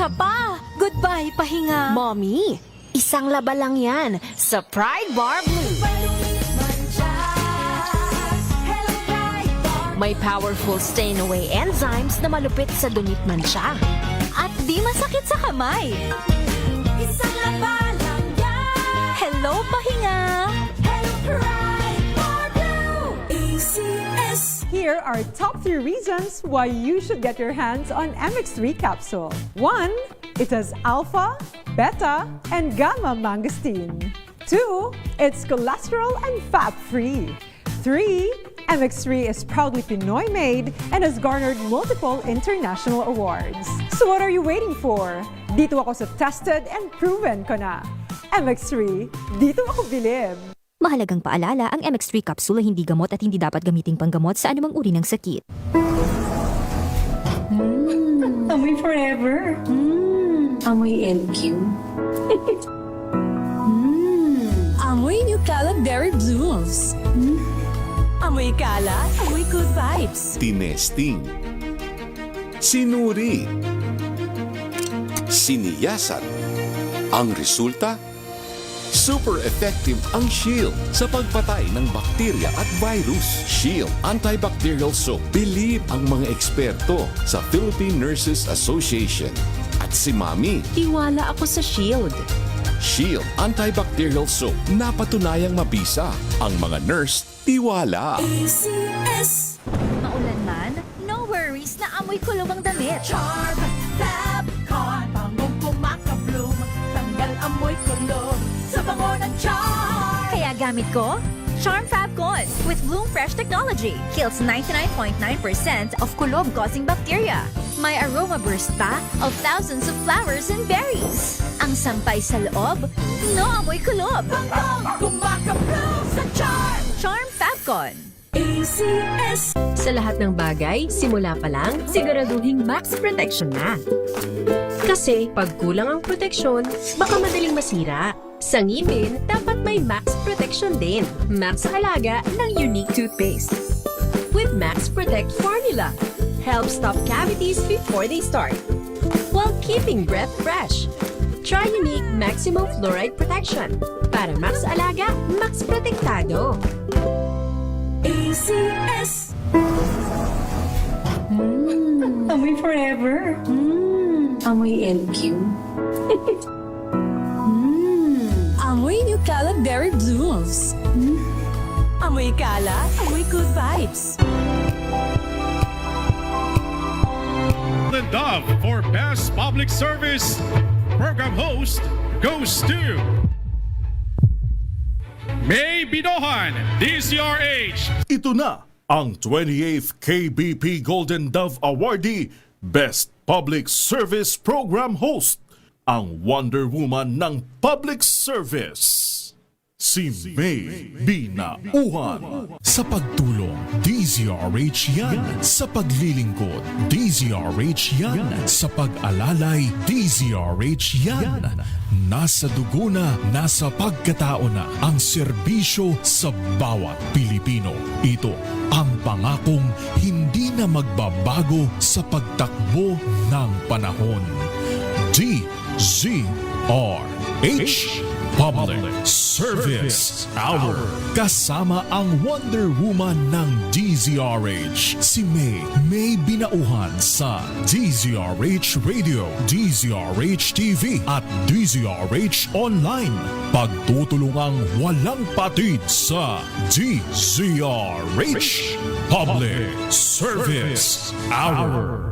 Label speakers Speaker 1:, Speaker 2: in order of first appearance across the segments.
Speaker 1: ka pa. Goodbye, pahinga.
Speaker 2: Mommy, isang laba lang yan sa Pride Bar Blue. May powerful stain-away enzymes na malupit sa dunit mancha.
Speaker 1: At di masakit sa kamay. Isang laba lang yan. Hello, pahinga. Hello, Pride Bar Blue. ACS.
Speaker 3: Here are top 3 reasons why you should get your hands on MX3 capsule. 1. It has alpha, beta, and gamma mangosteen. 2. It's cholesterol and fat-free. 3. MX3 is proudly Pinoy-made and has garnered multiple international awards. So what are you waiting for? Dito ako sa tested and proven ko na. MX3, dito ako bilib.
Speaker 4: Mahalagang paalala, ang MX3 capsule ay hindi gamot at hindi dapat gamiting panggamot sa anumang uri ng sakit.
Speaker 5: Amoy forever. Amoy LQ.
Speaker 1: Amoy New Caleb Berry Blooms. Amoy kalat, amoy good vibes.
Speaker 6: Tinesting, sinuri, siniyasan. Ang resulta? Super effective ang Shield sa pagpatay ng bakterya at virus. Shield Antibacterial Soap. Believe ang mga eksperto sa Philippine Nurses Association. At si Mami.
Speaker 2: Tiwala ako sa Shield.
Speaker 6: Shield Antibacterial Soap. Napatunayang mabisa. Ang mga nurse, tiwala.
Speaker 1: ACS.
Speaker 4: Maulan man, no worries na amoy kulong ang damit.
Speaker 1: Charm Fabcon. Bangong kumakabloom. Tanggal amoy kulog sa bango ng charm.
Speaker 4: Kaya gamit ko, Charm Fabcon with Bloom Fresh Technology. Kills 99.9% of kulob-causing bacteria. May aroma burst pa of thousands of flowers and berries. Ang sampay sa loob, no amoy kulob.
Speaker 1: Bangong kumakabloom sa charm.
Speaker 4: Charm Fabcon.
Speaker 1: ACS.
Speaker 2: Sa lahat ng bagay, simula pa lang, siguraduhing max protection na. Kasi pag kulang ang proteksyon, baka madaling masira. Sa ngipin, dapat may max protection din. Max sa halaga ng unique toothpaste. With Max Protect Formula, helps stop cavities before they start, while keeping breath fresh. Try unique maximum fluoride protection. Para max alaga, max protektado.
Speaker 1: ACS.
Speaker 5: Amoy forever. Amoy LQ.
Speaker 1: Amoy New Caleb Berry Blooms. Amoy kalat, amoy good vibes.
Speaker 7: The Dove for Best Public Service Program Host goes to May Binohan, DCRH.
Speaker 8: Ito na ang 28th KBP Golden Dove Awardee Best Public Service Program Host, ang Wonder Woman ng Public Service, si May Binauhan. Sa pagtulong, DZRH yan. Sa paglilingkod, DZRH yan. Sa pag-alalay, DZRH yan. Nasa dugo na, nasa pagkatao na ang serbisyo sa bawat Pilipino. Ito ang pangakong hindi na magbabago sa pagtakbo ng panahon. DZRH Public Service Hour. Kasama ang Wonder Woman ng DZRH, si May Binauhan sa DZRH Radio, DZRH TV at DZRH Online. Pagtutulungang walang patid sa DZRH Public Service Hour.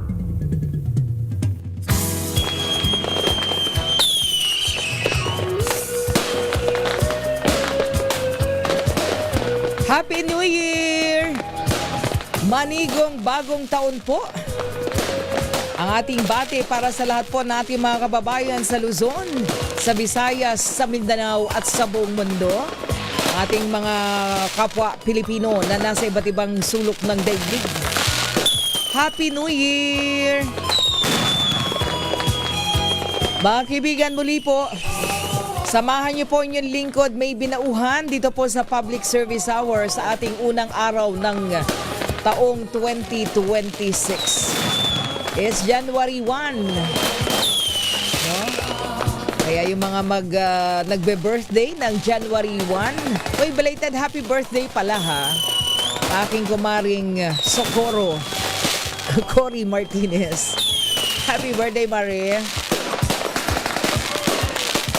Speaker 9: Happy New Year! Manigong bagong taon po. Ang ating bati para sa lahat po nating mga kababayan sa Luzon, sa Visayas, sa Mindanao at sa buong mundo. Ating mga kapwa Pilipino na nasa iba't ibang sulok ng daigdig. Happy New Year! Mga kaibigan, muli po, samahan niyo po inyong lingkod May Binauhan dito po sa Public Service Hour sa ating unang araw ng taong 2026. It's January 1. yung mga nagbe-birthday ng January 1. Uy, belated happy birthday pala ha. Aking kumaring Socorro, Cory Martinez. Happy birthday, Marie.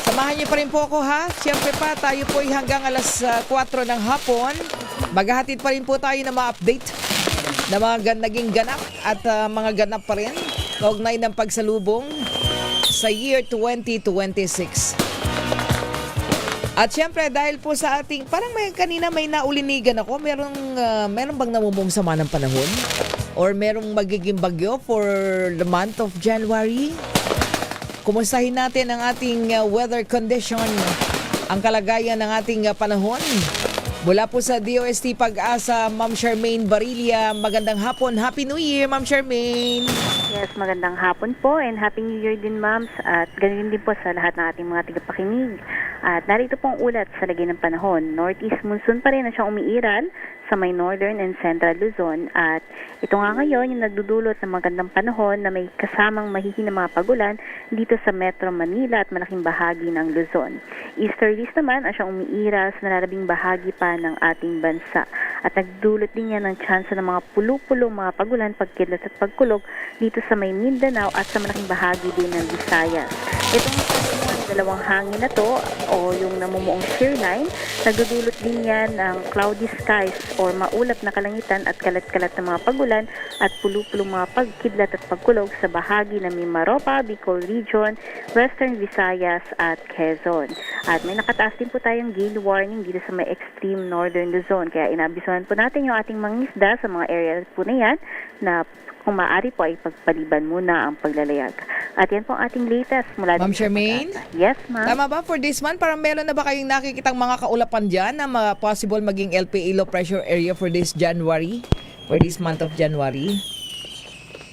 Speaker 9: Samahan niyo pa rin po ako ha. Siyempre pa, tayo po ay hanggang alas 4 ng hapon. Maghahatid pa rin po tayo ng mga update na mga naging ganap at mga ganap pa rin. Kaugnay ng pagsalubong sa year 2026. At siyempre, dahil po sa ating, parang kanina may naulinigan ako, meron bang namumong sama ng panahon? Or merong magiging bagyo for the month of January? Kumustahin natin ang ating weather condition, ang kalagayan ng ating panahon. Mula po sa DOST Pag-asa, Ma'am Charmaine Barilla, magandang hapon. Happy New Year, Ma'am Charmaine.
Speaker 10: Yes, magandang hapon po and Happy New Year din, ma'ams. At ganyan din po sa lahat ng ating mga tagapakinig. At narito pong ulat sa lagay ng panahon. Northeast monsoon pa rin na siyang umiiral sa may northern and central Luzon. At ito nga ngayon yung nagdudulot ng magandang panahon na may kasamang mahihinang mga pagulan dito sa Metro Manila at malaking bahagi ng Luzon. Easterlies naman ang siyang umiiral sa nalalabing bahagi pa ng ating bansa. At nagdulot din yan ng tsansa ng mga pulo-pulong mga pagulan, pagkidlat at pagkulog dito sa may Mindanao at sa malaking bahagi din ng Visayas. Itong dalawang hangin na to o yung namumuong shear line, nagdudulot din yan ng cloudy skies or maulap na kalangitan at kalat-kalat na mga pagulan at pulo-pulong mga pagkidlat at pagkulog sa bahagi ng Mimaropa, Bicol Region, Western Visayas at Quezon. At may nakataas din po tayong gale warning dito sa may extreme northern Luzon. Kaya inabisuhan po natin yung ating mga isda sa mga areas po na yan na kung maaari po ay pagpaliban muna ang paglalayag. At yan po ang ating latest mula
Speaker 9: Ma'am Charmaine?
Speaker 10: Yes, ma'am.
Speaker 9: Tama ba for this month? Parang meron na ba kayong nakikitang mga kaulapan dyan na possible maging LPA low pressure area for this January? For this month of January?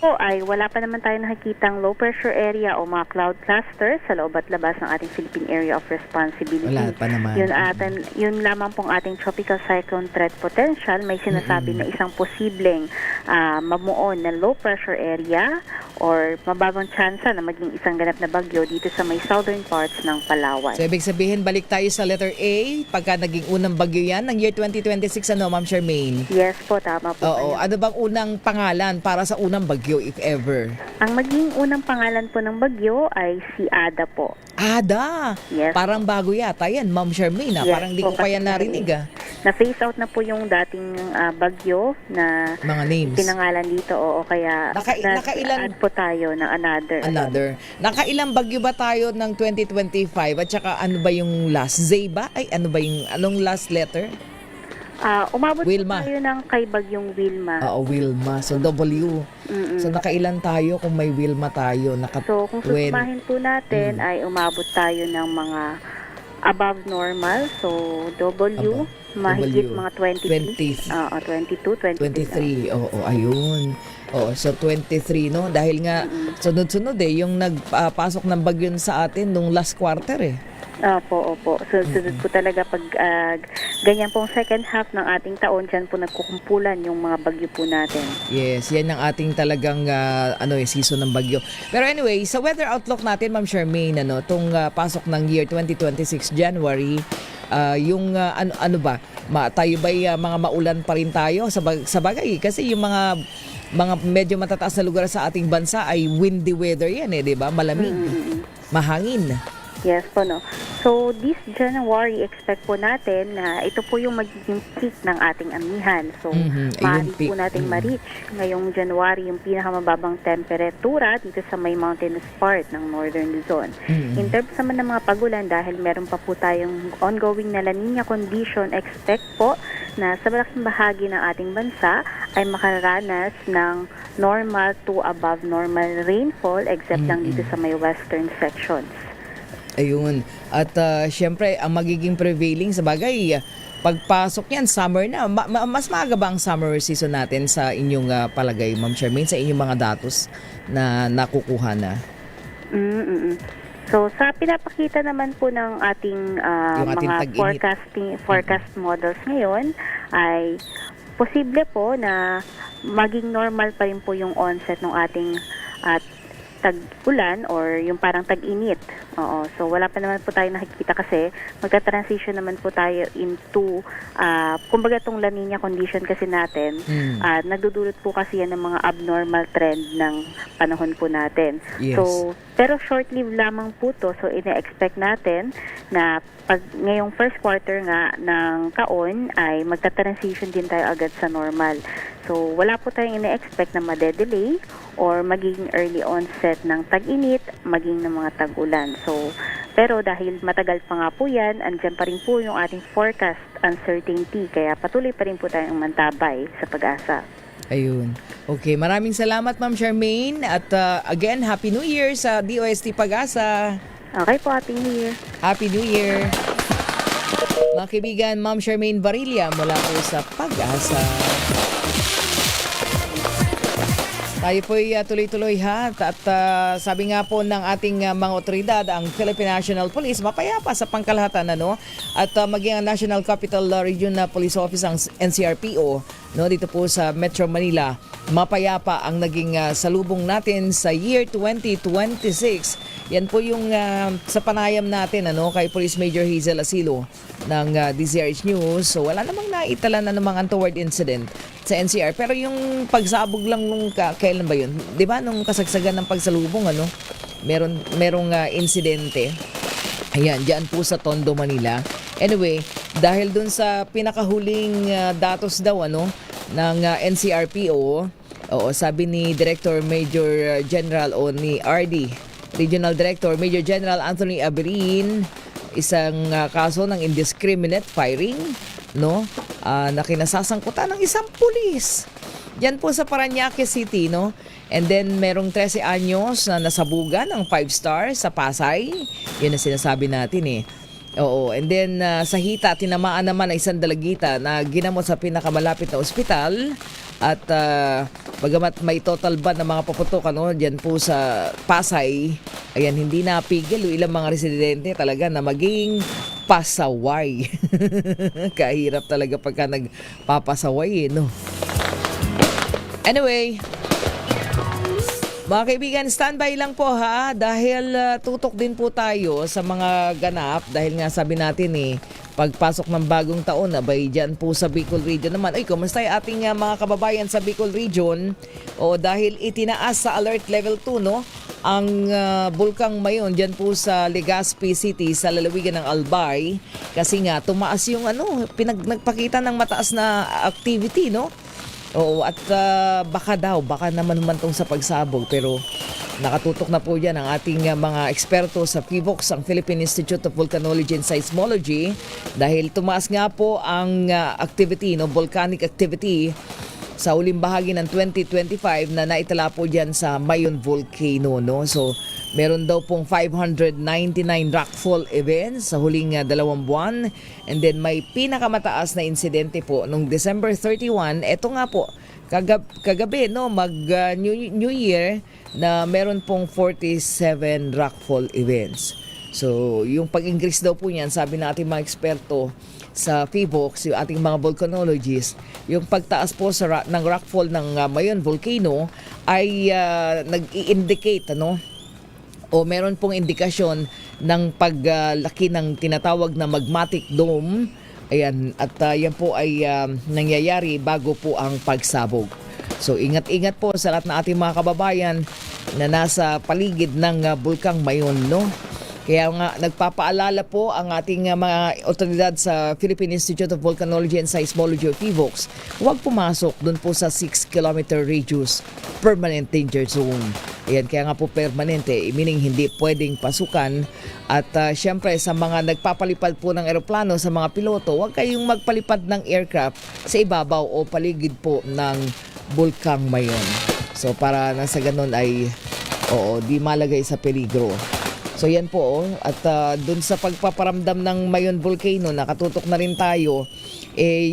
Speaker 10: Po ay wala pa naman tayo nakikitang low pressure area o mga cloud clusters sa loob at labas ng ating Philippine Area of Responsibility.
Speaker 9: Wala pa naman.
Speaker 10: Yun lamang pong ating tropical cyclone threat potential. May sinasabi na isang posibleng mamuon na low pressure area or mababang tsansa na maging isang ganap na bagyo dito sa may southern parts ng Palawan.
Speaker 9: So, ibig sabihin, balik tayo sa letter A. Pagka naging unang bagyo yan ng year 2026, ano, Ma'am Charmaine?
Speaker 10: Yes po, tama po.
Speaker 9: Oo. Ano bang unang pangalan para sa unang bagyo, if ever?
Speaker 10: Ang maging unang pangalan po ng bagyo ay si Ada po.
Speaker 9: Ada!
Speaker 10: Yes.
Speaker 9: Parang bago yata yan, Ma'am Charmaine.
Speaker 10: Yes,
Speaker 9: Parang di ko pa yan narinig.
Speaker 10: Na-phase out na po yung dating bagyo na
Speaker 9: Mga names.
Speaker 10: pinangalan dito. Oo, kaya
Speaker 9: Nakailan
Speaker 10: add po tayo ng another.
Speaker 9: Nakailang bagyo ba tayo ng 2025? At saka ano ba yung last? Z ba? Ay, ano ba yung, anong last letter?
Speaker 10: Umabot
Speaker 9: Wilma.
Speaker 10: po tayo ng kay bagyong Wilma.
Speaker 9: Oo, Wilma. So, W. So, nakailan tayo kung may Wilma tayo?
Speaker 10: So, kung susumahin po natin, ay umabot tayo ng mga above normal. So, W, mahigit
Speaker 9: W.
Speaker 10: mga 23. 22, 23.
Speaker 9: 23. Oo, ayun. Oo, so 23, no? Dahil nga, sunod-sunod yung nagpasok ng bagyo sa atin nung last quarter
Speaker 10: Opo. So, sunod po talaga pag ganyan pong second half ng ating taon, dyan po nagkukumpulan yung mga bagyo po natin.
Speaker 9: Yes, yan ang ating talagang season ng bagyo. Pero anyway, sa weather outlook natin, Ma'am Charmaine, tong pasok ng year 2026 January, ano ba? Tayo ba'y mga maulan pa rin tayo sa bagay? Kasi yung mga medyo matataas na lugar sa ating bansa ay windy weather yan di ba? Malamig, mahangin.
Speaker 10: Yes po, no. So, this January, expect po natin na ito po yung magiging peak ng ating amihan. So, maaari po nating ma-reach ngayong January yung pinakamababang temperatura dito sa may mountainous part ng Northern Luzon. In terms naman ng mga pagulan, dahil meron pa po tayong ongoing na La Nina condition, expect po na sa malaking bahagi ng ating bansa ay makaranas ng normal to above normal rainfall except lang dito sa may western sections.
Speaker 9: Ayun. At syempre, ang magiging prevailing sa bagay, pagpasok yan, summer na. Mas maaga ba ang summer season natin sa inyong palagay, Ma'am Charmaine, sa inyong mga datos na nakukuha na?
Speaker 10: So, sa pinapakita naman po ng ating mga forecast models ngayon, ay posible po na maging normal pa rin po yung onset ng ating tag-ulan or yung parang tag-init. Oo. So wala pa naman po tayo nakikita kasi magta-transition naman po tayo into kumbaga tong La Nina condition kasi natin. Nagdudulot po kasi yan ng mga abnormal trend ng panahon po natin.
Speaker 9: Yes.
Speaker 10: So pero short-lived lamang po to. So ina-expect natin na pag ngayong first quarter nga ng taon ay magta-transition din tayo agad sa normal. So wala po tayong ina-expect na madedelay or magiging early onset ng tag-init, maging ng mga tag-ulan. So pero dahil matagal pa nga po yan, andyan pa rin po yung ating forecast uncertainty. Kaya patuloy pa rin po tayong mantabay sa pag-asa.
Speaker 9: Ayun. Okay, maraming salamat Ma'am Charmaine at again, Happy New Year sa DOST Pag-asa.
Speaker 10: Okay po, Happy New Year.
Speaker 9: Happy New Year. Mga kaibigan, Ma'am Charmaine Barilla mula po sa Pag-asa. Tayo po'y tuloy-tuloy ha. At sabi nga po ng ating mga otoridad, ang Philippine National Police, mapayapa sa pangkalahatan, ano? At maging ang National Capital Region Police Office, ang NCRPO, no, dito po sa Metro Manila, mapayapa ang naging salubong natin sa year 2026. Yan po yung sa panayam natin, ano, kay Police Major Hazel Asilo ng DZRH News. So wala namang naitala na namang untoward incident sa NCR. Pero yung pagsabog lang nung kailan ba yun? 'Di ba nung kasagsagan ng pagsalubong, ano? Merong insidente. Ayan, diyan po sa Tondo, Manila. Anyway, dahil dun sa pinakahuling datos daw, ano, ng NCRPO, sabi ni Director Major General o ni RD Regional Director Major General Anthony Aberin, isang kaso ng indiscriminate firing, no, na kinasasangkutan ng isang pulis. Yan po sa Parañaque City, no? And then merong 13 anyos na nasabugan ng 5-star sa Pasay. Yun ang sinasabi natin eh. Oo, and then sa Hita, tinamaan naman ang isang dalagita na ginamot sa pinakamalapit na ospital. At bagamat may total ban ng mga paputok, ano, dyan po sa Pasay, ayan, hindi napigil yung ilang mga residente talaga na maging pasaway. Kahirap talaga pagka nagpapasaway, no? Anyway, mga kaibigan, standby lang po ha, dahil tutok din po tayo sa mga ganap, dahil nga sabi natin pagpasok ng bagong taon, abay dyan po sa Bicol Region naman. Ay, kumusta yung ating mga kababayan sa Bicol Region? O dahil itinaas sa alert level 2, no? Ang Bulkang Mayon dyan po sa Legazpi City sa lalawigan ng Albay, kasi nga tumaas yung nagpakita ng mataas na activity, no? Oo, at baka naman humantong sa pagsabog, pero nakatutok na po yan ang ating mga eksperto sa PHIVOLCS, ang Philippine Institute of Volcanology and Seismology, dahil tumaas nga po ang activity, no, volcanic activity sa uling bahagi ng 2025 na naitala po dyan sa Mayon Volcano, no? So meron daw pong 599 rockfall events sa huling 2 buwan. And then may pinakamataas na insidente po nung December 31. Ito nga po, kagabi, no, New Year, na meron pong 47 rockfall events. So yung pag-increase daw po niyan, sabi natin mga eksperto sa PHIVOLCS, yung ating mga volcanologists, yung pagtaas po ng rockfall ng Mayon Volcano ay nag-i-indicate, ano, o meron pong indikasyon ng paglaki ng tinatawag na magmatic dome. Ayan, at yan po ay nangyayari bago po ang pagsabog. So ingat-ingat po sa lahat ng ating mga kababayan na nasa paligid ng Bulkang Mayon, no? Kaya nga nagpapaalala po ang ating mga otoridad sa Philippine Institute of Volcanology and Seismology of PHIVOLCS, huwag pumasok dun po sa 6-kilometer radius permanent danger zone. Ayan, kaya nga po permanente, meaning hindi pwedeng pasukan. At syempre sa mga nagpapalipad po ng eroplano, sa mga piloto, huwag kayong magpalipad ng aircraft sa ibabaw o paligid po ng Bulkang Mayon. So para nasa ganun ay di malagay sa peligro. So yan po, at dun sa pagpaparamdam ng Mayon Volcano, nakatutok na rin tayo,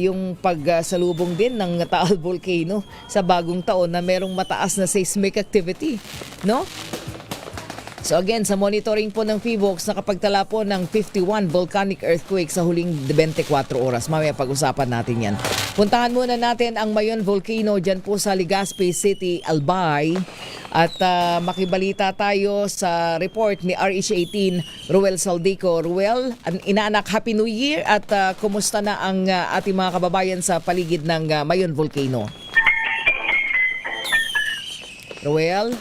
Speaker 9: yung pagsalubong din ng Taal Volcano sa bagong taon na merong mataas na seismic activity, no? So again, sa monitoring po ng PHIVOLCS, nakapagtala po ng 51 volcanic earthquake sa huling 24 oras. Mamaya pag-usapan natin yan. Puntahan muna natin ang Mayon Volcano dyan po sa Legazpi City, Albay. At makibalita tayo sa report ni RH18, Ruel Saldico. Ruel, inaanak, Happy New Year at kumusta na ang ating mga kababayan sa paligid ng Mayon Volcano? Ruel?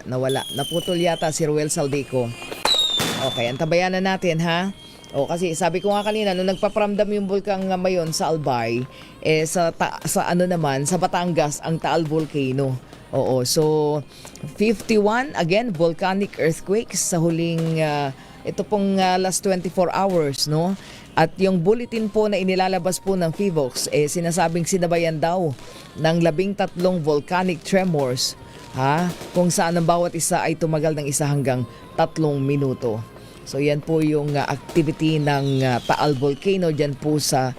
Speaker 9: Nawala. Naputol yata si Ruel Saldico. Okay, antabayan na natin ha. O kasi sabi ko nga kanina, nung nagpaparamdam yung bulkang Mayon sa Albay, sa Batangas, ang Taal Volcano. Oo, so 51, again, volcanic earthquakes sa huling, ito pong last 24 hours, no? At yung bulletin po na inilalabas po ng PHIVOLCS, sinasabing sinabayan daw ng 13 volcanic tremors, kung saan ang bawat isa ay tumagal ng 1 hanggang 3 minuto. So yan po yung activity ng Taal Volcano dyan po sa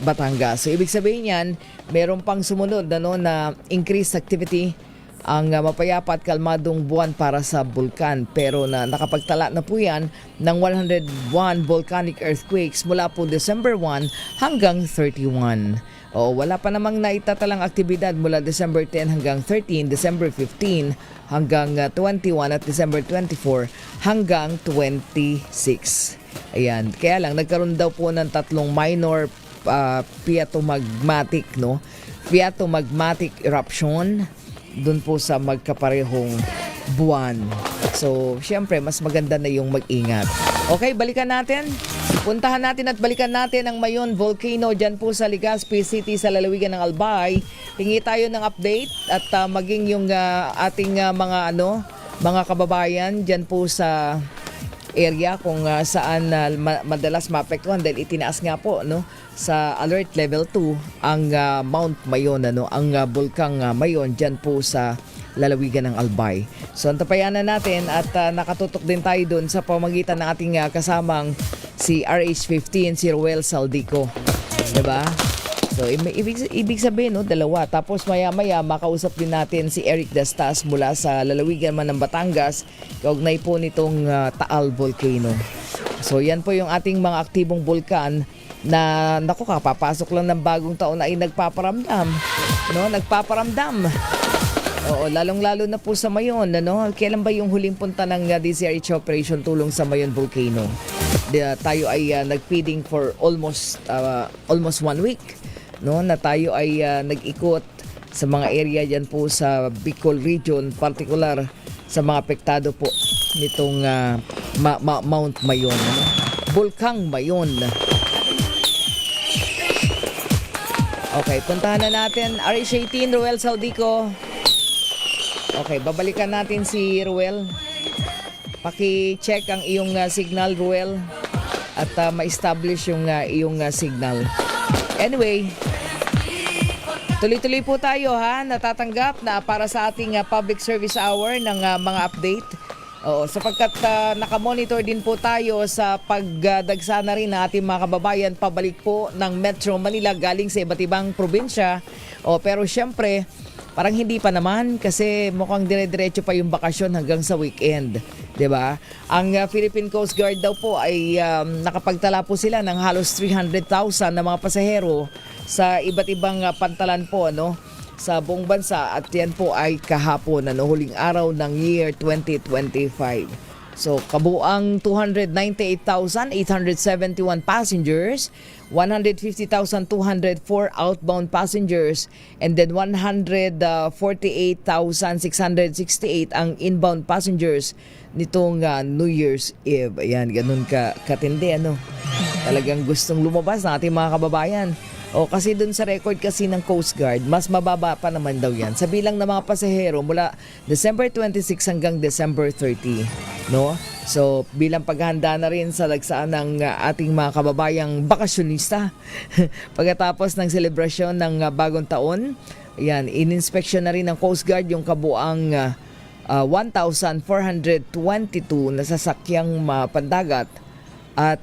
Speaker 9: Batangas. So ibig sabihin yan, meron pang sumunod na increased activity, ang mapayapa at kalmadong buwan para sa bulkan. Pero nakapagtala na po yan ng 101 volcanic earthquakes mula po December 1 hanggang 31. Wala pa namang naitatalang aktibidad mula December 10 hanggang 13, December 15 hanggang 21 at December 24 hanggang 26. Ayan, kaya lang nagkaroon daw po ng 3 minor piatomagmatic, piatomagmatic eruption dun po sa magkaparehong buwan. So, syempre, mas maganda na yung mag-ingat. Okay, balikan natin. Puntahan natin at balikan natin ang Mayon Volcano dyan po sa Legazpi City sa lalawigan ng Albay. Hingi tayo ng update at maging yung ating mga kababayan dyan po sa area kung saan madalas maapektuhan dahil itinaas nga po sa alert level 2 ang Mount Mayon, ang bulkang Mayon dyan po sa lalawigan ng Albay. So antapayan na natin at nakatutok din tayo doon sa pamagitan ng ating kasamang si RH15, si Ruel Saldico. Diba? So ibig sabihin, dalawa. Tapos maya-maya makausap din natin si Eric Dastas mula sa lalawigan man ng Batangas, kaugnay po nitong Taal Volcano. So yan po yung ating mga aktibong bulkan na kapapasok lang ng bagong taon na ay nagpaparamdam. Nagpaparamdam. Oo, lalong-lalo na po sa Mayon, Kailan ba yung huling punta ng DZRH Operation Tulong sa Mayon Volcano? Tayo ay nag-feeding for almost 1 week, na tayo ay nag-ikot sa mga area diyan po sa Bicol region, particular sa mga apektado po nitong Mount Mayon, Bulkang Mayon. Okay, puntahan na natin RH18, Ruel Saldico. Okay, babalikan natin si Ruel. Paki-check ang iyong signal, Ruel, at ma-establish yung iyong signal. Anyway, tuloy-tuloy po tayo natatanggap na para sa ating public service hour ng mga update. Sapagkat nakamonitor din po tayo sa pagdagsa na rin ng ating mga kababayan pabalik po ng Metro Manila galing sa iba't ibang probinsya. Pero syempre, parang hindi pa naman kasi mukhang dire-diretso pa yung bakasyon hanggang sa weekend. 'Di ba? Ang Philippine Coast Guard daw po ay nakapagtala po sila ng halos 300,000 na mga pasahero sa iba't ibang pantalan po sa buong bansa at yan po ay kahapon huling araw ng year 2025. So kabuang 298,871 passengers, 150,204 outbound passengers, and then 148,668 ang inbound passengers nitong New Year's Eve. Ayan, ganun katindi Talagang gustong lumabas ng ating mga kababayan. Kasi dun sa record kasi ng Coast Guard, mas mababa pa naman daw yan sa bilang ng mga pasahero mula December 26 hanggang December 30. So bilang paghahanda na rin sa lagsaan ng ating mga kababayang bakasyonista pagkatapos ng selebrasyon ng bagong taon, yan, ininspeksyon na rin ng Coast Guard yung kabuang 1,422 na sasakyang pandagat at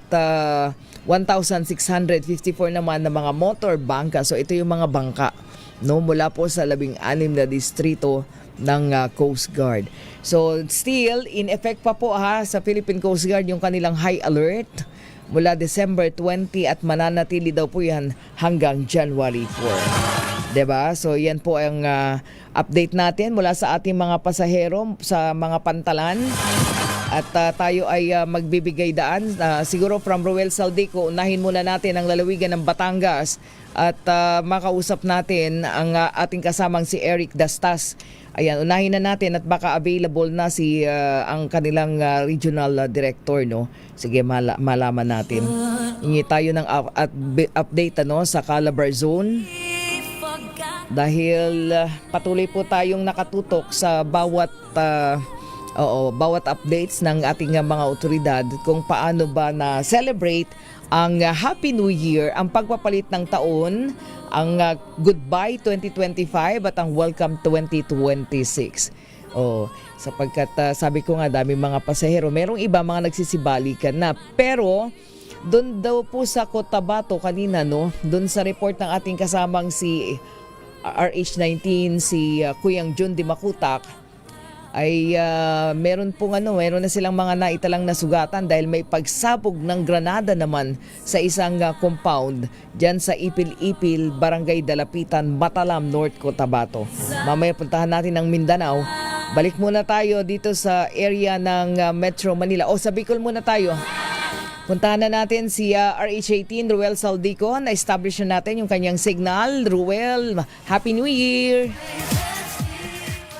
Speaker 9: 1,654 naman na mga motor bangka. So ito yung mga bangka mula po sa 16 na distrito ng Coast Guard. So still in effect pa po sa Philippine Coast Guard yung kanilang high alert mula December 20 at mananatili daw po yan hanggang January 4. 'Di ba? So yan po ang update natin mula sa ating mga pasahero sa mga pantalan. At tayo ay magbibigay daan. Siguro from Roel Saldico, unahin muna natin ang lalawigan ng Batangas at makausap natin ang ating kasamang si Eric Dastas. Ayan, unahin na natin at baka available na si ang kanilang regional director, no? Sige, malaman natin. Hingi tayo ng update sa Calabar Zone. Dahil patuloy po tayong nakatutok sa bawat updates ng ating mga otoridad kung paano ba na celebrate ang Happy New Year, ang pagpapalit ng taon, ang Goodbye 2025 at ang Welcome 2026. Sapagkat sabi ko nga dami mga pasahero, merong iba mga nagsisibalikan na, pero doon daw po sa Cotabato kanina, no, doon sa report ng ating kasamang si RH19, si Kuyang Jun Di Makutak, ay meron na silang mga naitalang nasugatan dahil may pagsabog ng granada naman sa isang compound dyan sa Ipil-Ipil, Barangay Dalapitan, Matalam, North Cotabato. Mamaya puntahan natin ang Mindanao. Balik muna tayo dito sa area ng Metro Manila. Sa Bicol muna tayo. Puntahan na natin si RH18, Ruel Saldico. Na-establish na natin yung kanyang signal. Ruel, Happy New Year!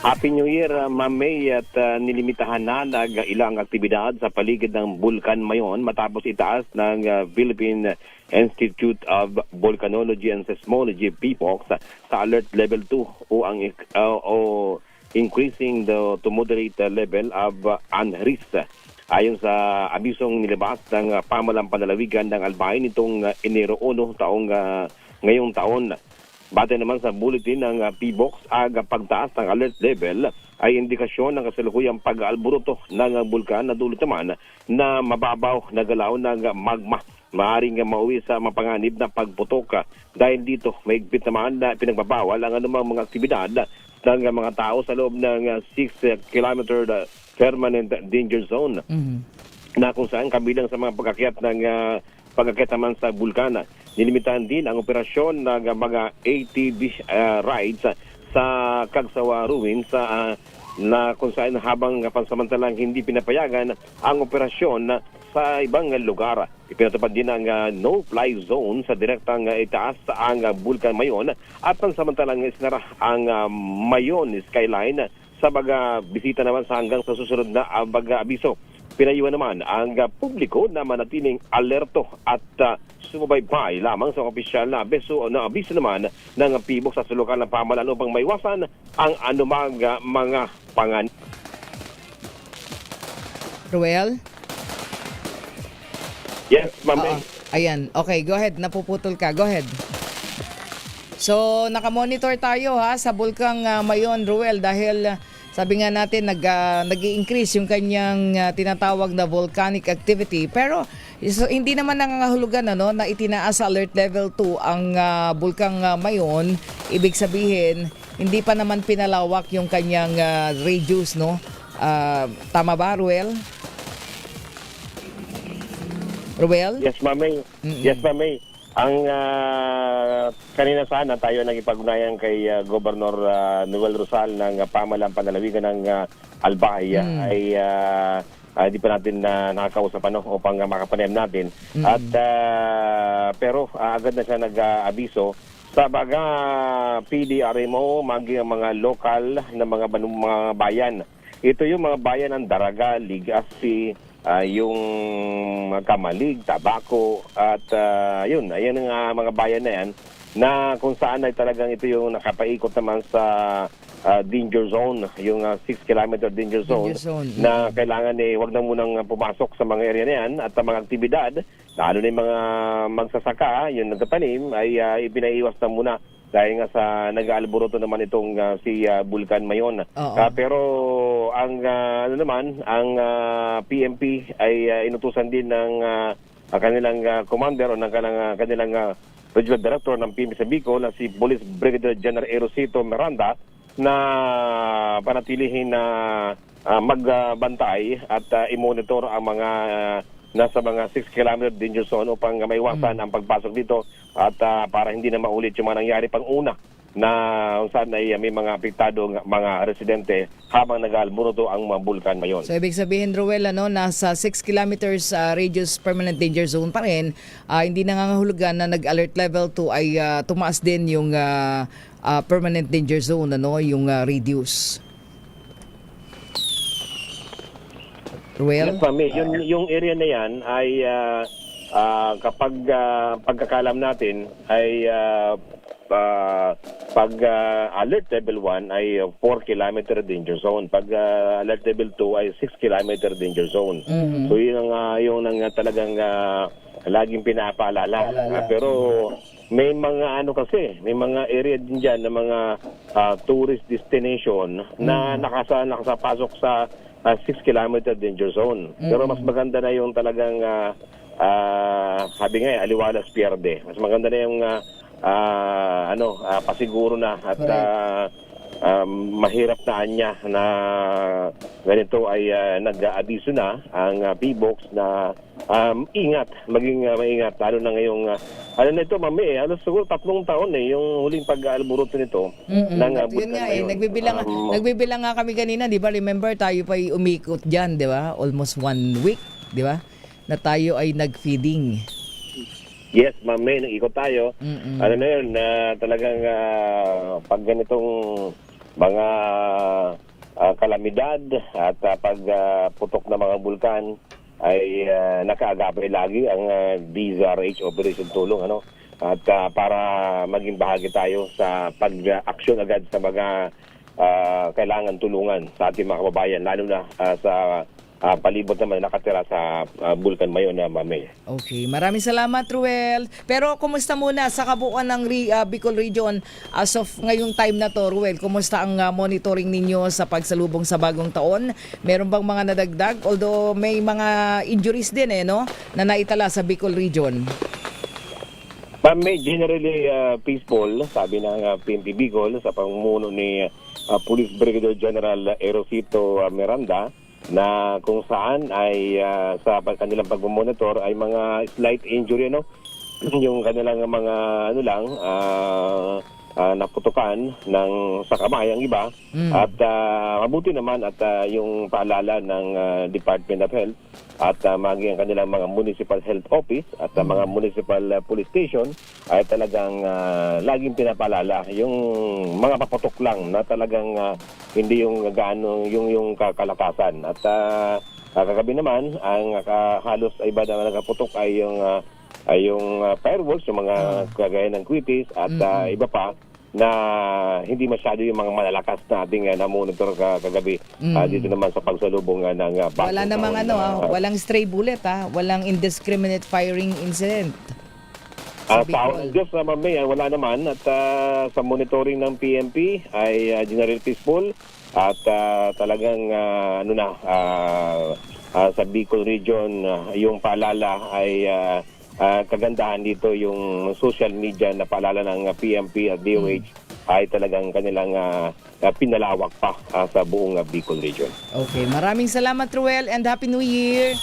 Speaker 11: Happy New Year, Ma'am May, at nilimitahan na ilang aktibidad sa paligid ng Bulkan Mayon matapos itaas ng Philippine Institute of Volcanology and Seismology, PPOX, sa Alert Level 2 o increasing to moderate level of unrisk. Ayon sa abisong nilabas ng pamalang panlalawigan ng Albay nitong Enero 1 ngayong taon. Batay naman sa bulletin ng PBOX, ang pagtaas ng alert level ay indikasyon ng kasalukuyang pag-alburuto ng bulkan na dulot naman na mababaw na galaw ng magma. Maaring mauwi sa mapanganib na pagputok. Dahil dito, may higpit naman na pinagbabawal ang anumang mga aktibidad ng mga tao sa loob ng 6-kilometer permanent danger zone na kung saan kabilang sa mga pag-akyat naman sa bulkan. Nilimitahan din ang operasyon ng mga ATV rides sa Cagsawa Ruins na kung saan habang pansamantalang hindi pinapayagan ang operasyon sa ibang lugar. Ipinatupad din ang no-fly zone sa direktang itaas ang Bulkan Mayon at pansamantalang isinara ang Mayon skyline sa bisita naman sa hanggang sa susunod na abiso. Pinayuhan naman ang publiko na manatiling alerto at sumubaybay lamang sa opisyal na abiso naman ng PBOX sa lokal na pamahalaan upang maiwasan ang anumang mga panganib.
Speaker 9: Ruel?
Speaker 11: Yes, ma'am.
Speaker 9: Ayan, okay, go ahead. Napuputol ka, go ahead. So, nakamonitor tayo sa Bulkang Mayon, Ruel, dahil sabi nga natin nag-i-increase yung kanyang tinatawag na volcanic activity. Pero hindi naman nangangahulugan na itinaas sa alert level 2 ang Bulkang Mayon. Ibig sabihin, hindi pa naman pinalawak yung kanyang radius, no? Tama ba, Ruel? Ruel?
Speaker 11: Yes, Ma'am May. Yes, Ma'am May. Ang kanina sana tayo nagipag-ugnayan kay Governor Noel Rosal ng pamahalang panlalawigan ng Albay ay di pa natin nakakausap upang makapanayam natin. At pero agad na siya nag-abiso sa baga PDRMO maging mga lokal na mga bayan. Ito yung mga bayan ng Daraga, Legazpi, yung Kamalig, Tabaco at ayan ang mga bayan na yan na kung saan ay talagang ito yung nakapaikot naman sa danger zone, yung 6-kilometer danger zone na kailangan wag na munang pumasok sa mga area na yan at ang mga aktibidad, lalo na yung mga magsasaka, yung nagtatanim ay ipinaiwas na muna dahil nga sa nag-aalburuto naman itong si Bulkan Mayon. Pero ang ang PMP ay inutusan din ng kanilang commander o ng kanilang regional director ng PMP sa Bicol na si Police Brigadier General Erosito Miranda na panatilihin na magbantay at i-monitor ang mga nasa mga 6 km danger zone upang maiwasan ang pagpasok dito at para hindi na maulit yung mga nangyari pang una na kung saan ay may mga apektado mga residente habang nag-aalburuto ang mga bulkan ngayon.
Speaker 9: So ibig sabihin, Ruel, nasa 6 kilometers radius permanent danger zone pa rin, hindi nangangahulugan na nag-alert level 2 ay tumaas din yung permanent danger zone, yung radius. Ruel?
Speaker 11: Yes, ma'am. Yung area na yan ay kapag pagkakalam natin ay pag alert level 1 ay 4 kilometer danger zone. Pag alert level 2 ay 6 kilometer danger zone. So yun ang talagang laging pinapaalala. Pero may mga may mga area din dyan na mga tourist destination na nakasapasok sa 6 kilometer danger zone. Pero mas maganda na yung talagang sabi nga aliwalas pierde. Mas maganda na yung pasiguro na at mahirap na anya na ganito ay nag-aabiso na ang PBOX na maging maingat lalo na ngayong na ito, mami, siguro 3 taon yung huling pag-alburuto nito ng
Speaker 9: Yun nga nagbibilang nga kami kanina, di ba? Remember, tayo pa umikot dyan, di ba? Almost 1 week, di ba? Na tayo ay nag-feeding.
Speaker 11: Yes, mami, nag-ikot tayo. Ano na yun, talagang pag ganitong mga kalamidad at pagputok ng mga bulkan ay nakaagapay lagi ang DZRH Operation Tulong at para maging bahagi tayo sa pag-aksyon agad sa mga kailangan tulungan sa ating mga kababayan lalo na sa palibot naman nakatira sa Bulkan Mayon na Mami.
Speaker 9: Okay, maraming salamat, Ruel. Pero kumusta muna sa kabuuan ng Bicol Region as of ngayong time na to, Ruel? Kumusta ang monitoring ninyo sa pagsalubong sa bagong taon? Meron bang mga nadagdag? Although may mga injuries din na naitala sa Bicol Region.
Speaker 11: Mami, generally peaceful, sabi ng PNP Bicol sa pamumuno ni Police Brigadier General Erosito Miranda, na kung saan ay sa kanilang pagmamonitor ay mga slight injury yung kanilang mga naputukan sa kamay ang iba at mabuti naman at yung paalala ng Department of Health at maging ang kanilang mga municipal health office at mga municipal police station ay talagang laging pinapaalala yung mga paputok lang na talagang hindi yung gaano yung kalakasan at kagabi naman ang halos iba na nagaputok ay yung fireworks, yung mga kagaya ng quitis at iba pa na hindi masyado yung mga malalakas na ating na-monitor kagabi dito naman sa pagsalubong ng
Speaker 9: wala namang walang stray bullet walang indiscriminate firing incident.
Speaker 11: Diyos na Mami, wala naman at sa monitoring ng PNP ay general peaceful at talagang sa Bicol Region yung paalala ay kagandahan dito yung social media na paalala ng PNP at DOH ay talagang kanilang pinalawak pa sa buong Bicol Region.
Speaker 9: Okay, maraming salamat, Ruel, and Happy New Year.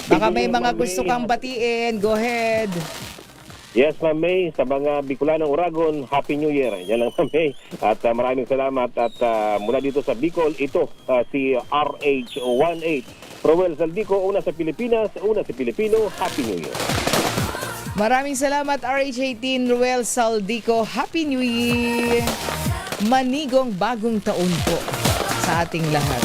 Speaker 9: Baka may mga gusto kang batiin. Go ahead.
Speaker 11: Yes, Ma'am May. Sa mga Bicolanong Uragon, Happy New Year. Yan lang, Ma'am May. At maraming salamat. At mula dito sa Bicol, ito si RH18. Roel Saldico, una sa Pilipinas, una sa Pilipino. Happy New Year.
Speaker 9: Maraming salamat, RH18, Ruel Saldico. Happy New Year. Manigong bagong taon po sa ating lahat.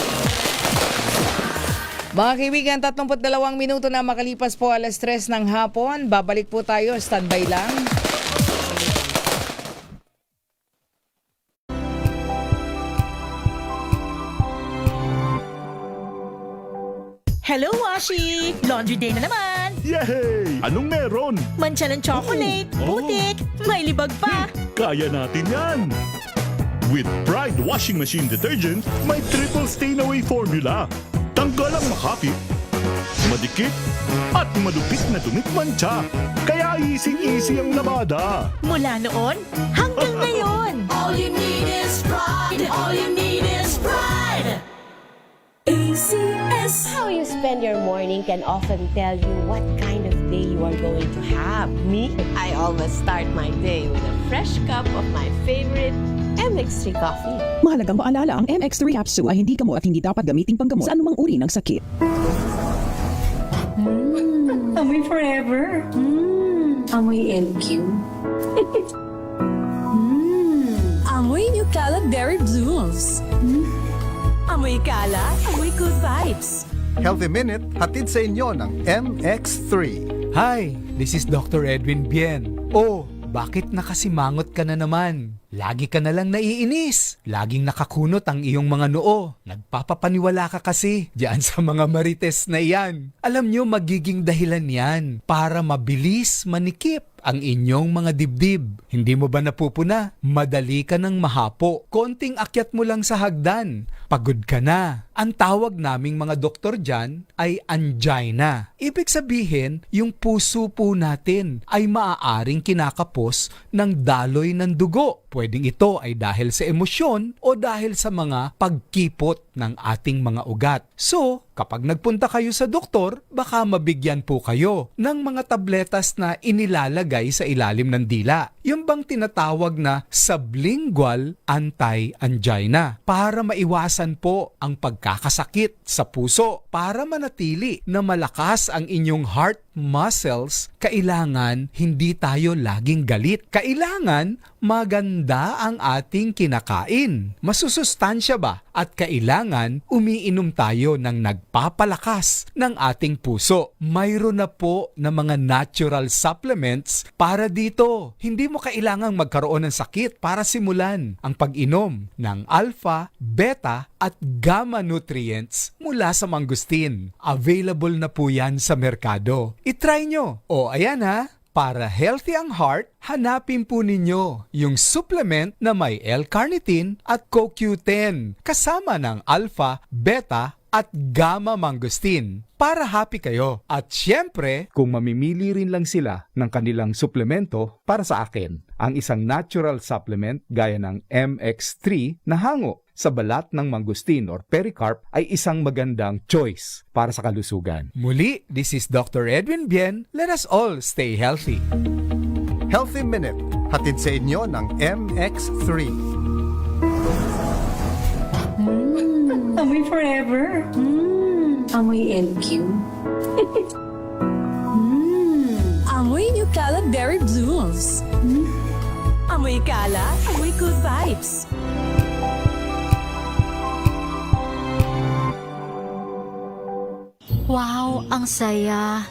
Speaker 9: Mga kaibigan, 32 minuto na makalipas po 3:00 ng hapon. Babalik po tayo, standby lang.
Speaker 1: Hello, Washi! Laundry day na naman!
Speaker 8: Yay! Anong meron?
Speaker 1: Mancha ng chocolate, putik, may libag pa!
Speaker 8: Kaya natin yan! With Pride Washing Machine Detergent, may triple stain-away formula. Tanggal ang makapit, madikit, at madupit na dumit mancha. Kaya easy-easy ang labada.
Speaker 1: Mula noon hanggang ngayon! All you need is is pride. All you need is pride. ACS.
Speaker 12: How you spend your morning can often tell you what kind of day you are going to have. Me, I always start my day with a fresh cup of my favorite MX3 coffee.
Speaker 13: Mahalagang paalala, ang MX3 capsule ay hindi gamot at hindi dapat gamiting panggamot sa anumang uri ng sakit.
Speaker 5: Amoy forever. Amoy LQ.
Speaker 1: Amoy New Calad Berry Blooms. Amoy Kala, amoy good vibes.
Speaker 14: Healthy Minute, hatid sa inyo ng MX3.
Speaker 15: Hi, this is Dr. Edwin Bien. Oh, bakit nakasimangot ka na naman? Lagi ka na lang naiinis. Laging nakakunot ang iyong mga noo. Nagpapapaniwala ka kasi diyan sa mga marites na iyan. Alam nyo, magiging dahilan yan para mabilis manikip ang inyong mga dibdib. Hindi mo ba napupuna? Madali ka ng mahapo. Konting akyat mo lang sa hagdan. Pagod ka na. Ang tawag naming mga doktor dyan ay angina. Ibig sabihin, yung puso po natin ay maaaring kinakapos ng daloy ng dugo. Pwedeng ito ay dahil sa emosyon o dahil sa mga pagkipot ng ating mga ugat. So, kapag nagpunta kayo sa doktor, baka mabigyan po kayo ng mga tabletas na inilalagay sa ilalim ng dila. Yung bang tinatawag na sublingual anti-angina para maiwasan po ang pagkakasakit sa puso. Para manatili na malakas ang inyong heart muscles, kailangan hindi tayo laging galit. Kailangan maganda ang ating kinakain. Masusustansya ba? At kailangan umiinom tayo ng nagpapalakas ng ating puso. Mayroon na po na mga natural supplements para dito. Hindi mo kailangang magkaroon ng sakit para simulan ang pag-inom ng alpha, beta at gamma nutrients mula sa mangustin. Available na po yan sa merkado. I-try nyo. O ayan ha, para healthy ang heart, hanapin po ninyo yung supplement na may L-carnitine at CoQ10 kasama ng alpha, beta at gamma mangustin para happy kayo. At syempre, kung mamimili rin lang sila ng kanilang suplemento, para sa akin, ang isang natural supplement gaya ng MX3 na hango sa balat ng mangustin or pericarp ay isang magandang choice para sa kalusugan. Muli, this is Dr. Edwin Bien. Let us all stay healthy.
Speaker 14: Healthy Minute, hatid sa inyo ng MX3.
Speaker 5: Amoy forever. Amoy LQ.
Speaker 1: Amoy New Calad Berry Blooms. Amoy Kala, amoy good vibes.
Speaker 4: Wow, ang saya.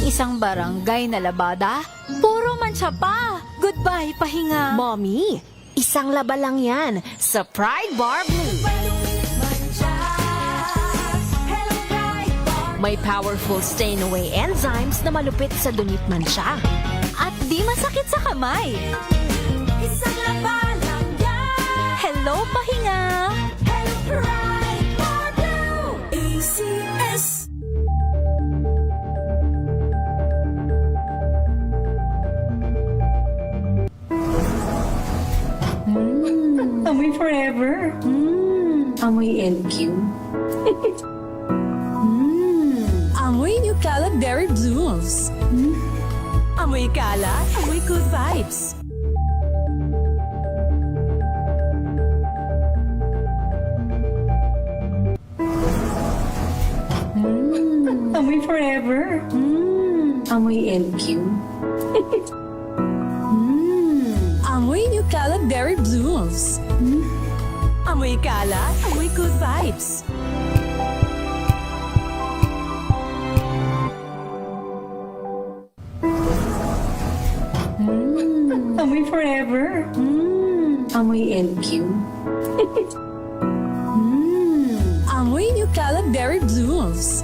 Speaker 4: Isang barangay na labada, puro mancha pa. Goodbye, pahinga.
Speaker 2: Mommy, isang laba lang yan sa Pride Bar Blue. May powerful stain-away enzymes na malupit sa dunit mansya.
Speaker 4: At di masakit sa kamay.
Speaker 1: Isang laba lang yan.
Speaker 4: Hello, pahinga.
Speaker 1: Hello, Pride Bar Blue. ACS.
Speaker 5: Amoy forever. Amoy LQ.
Speaker 1: Amoy New Calad Berry Blooms. Amoy Kala, amoy good vibes.
Speaker 5: Amoy forever. Amoy LQ.
Speaker 1: Amoy New Calad Berry Blooms. Amoy Kala, amoy good vibes.
Speaker 5: Amoy forever. Amoy LQ.
Speaker 1: Amoy New Calad Berry Blooms.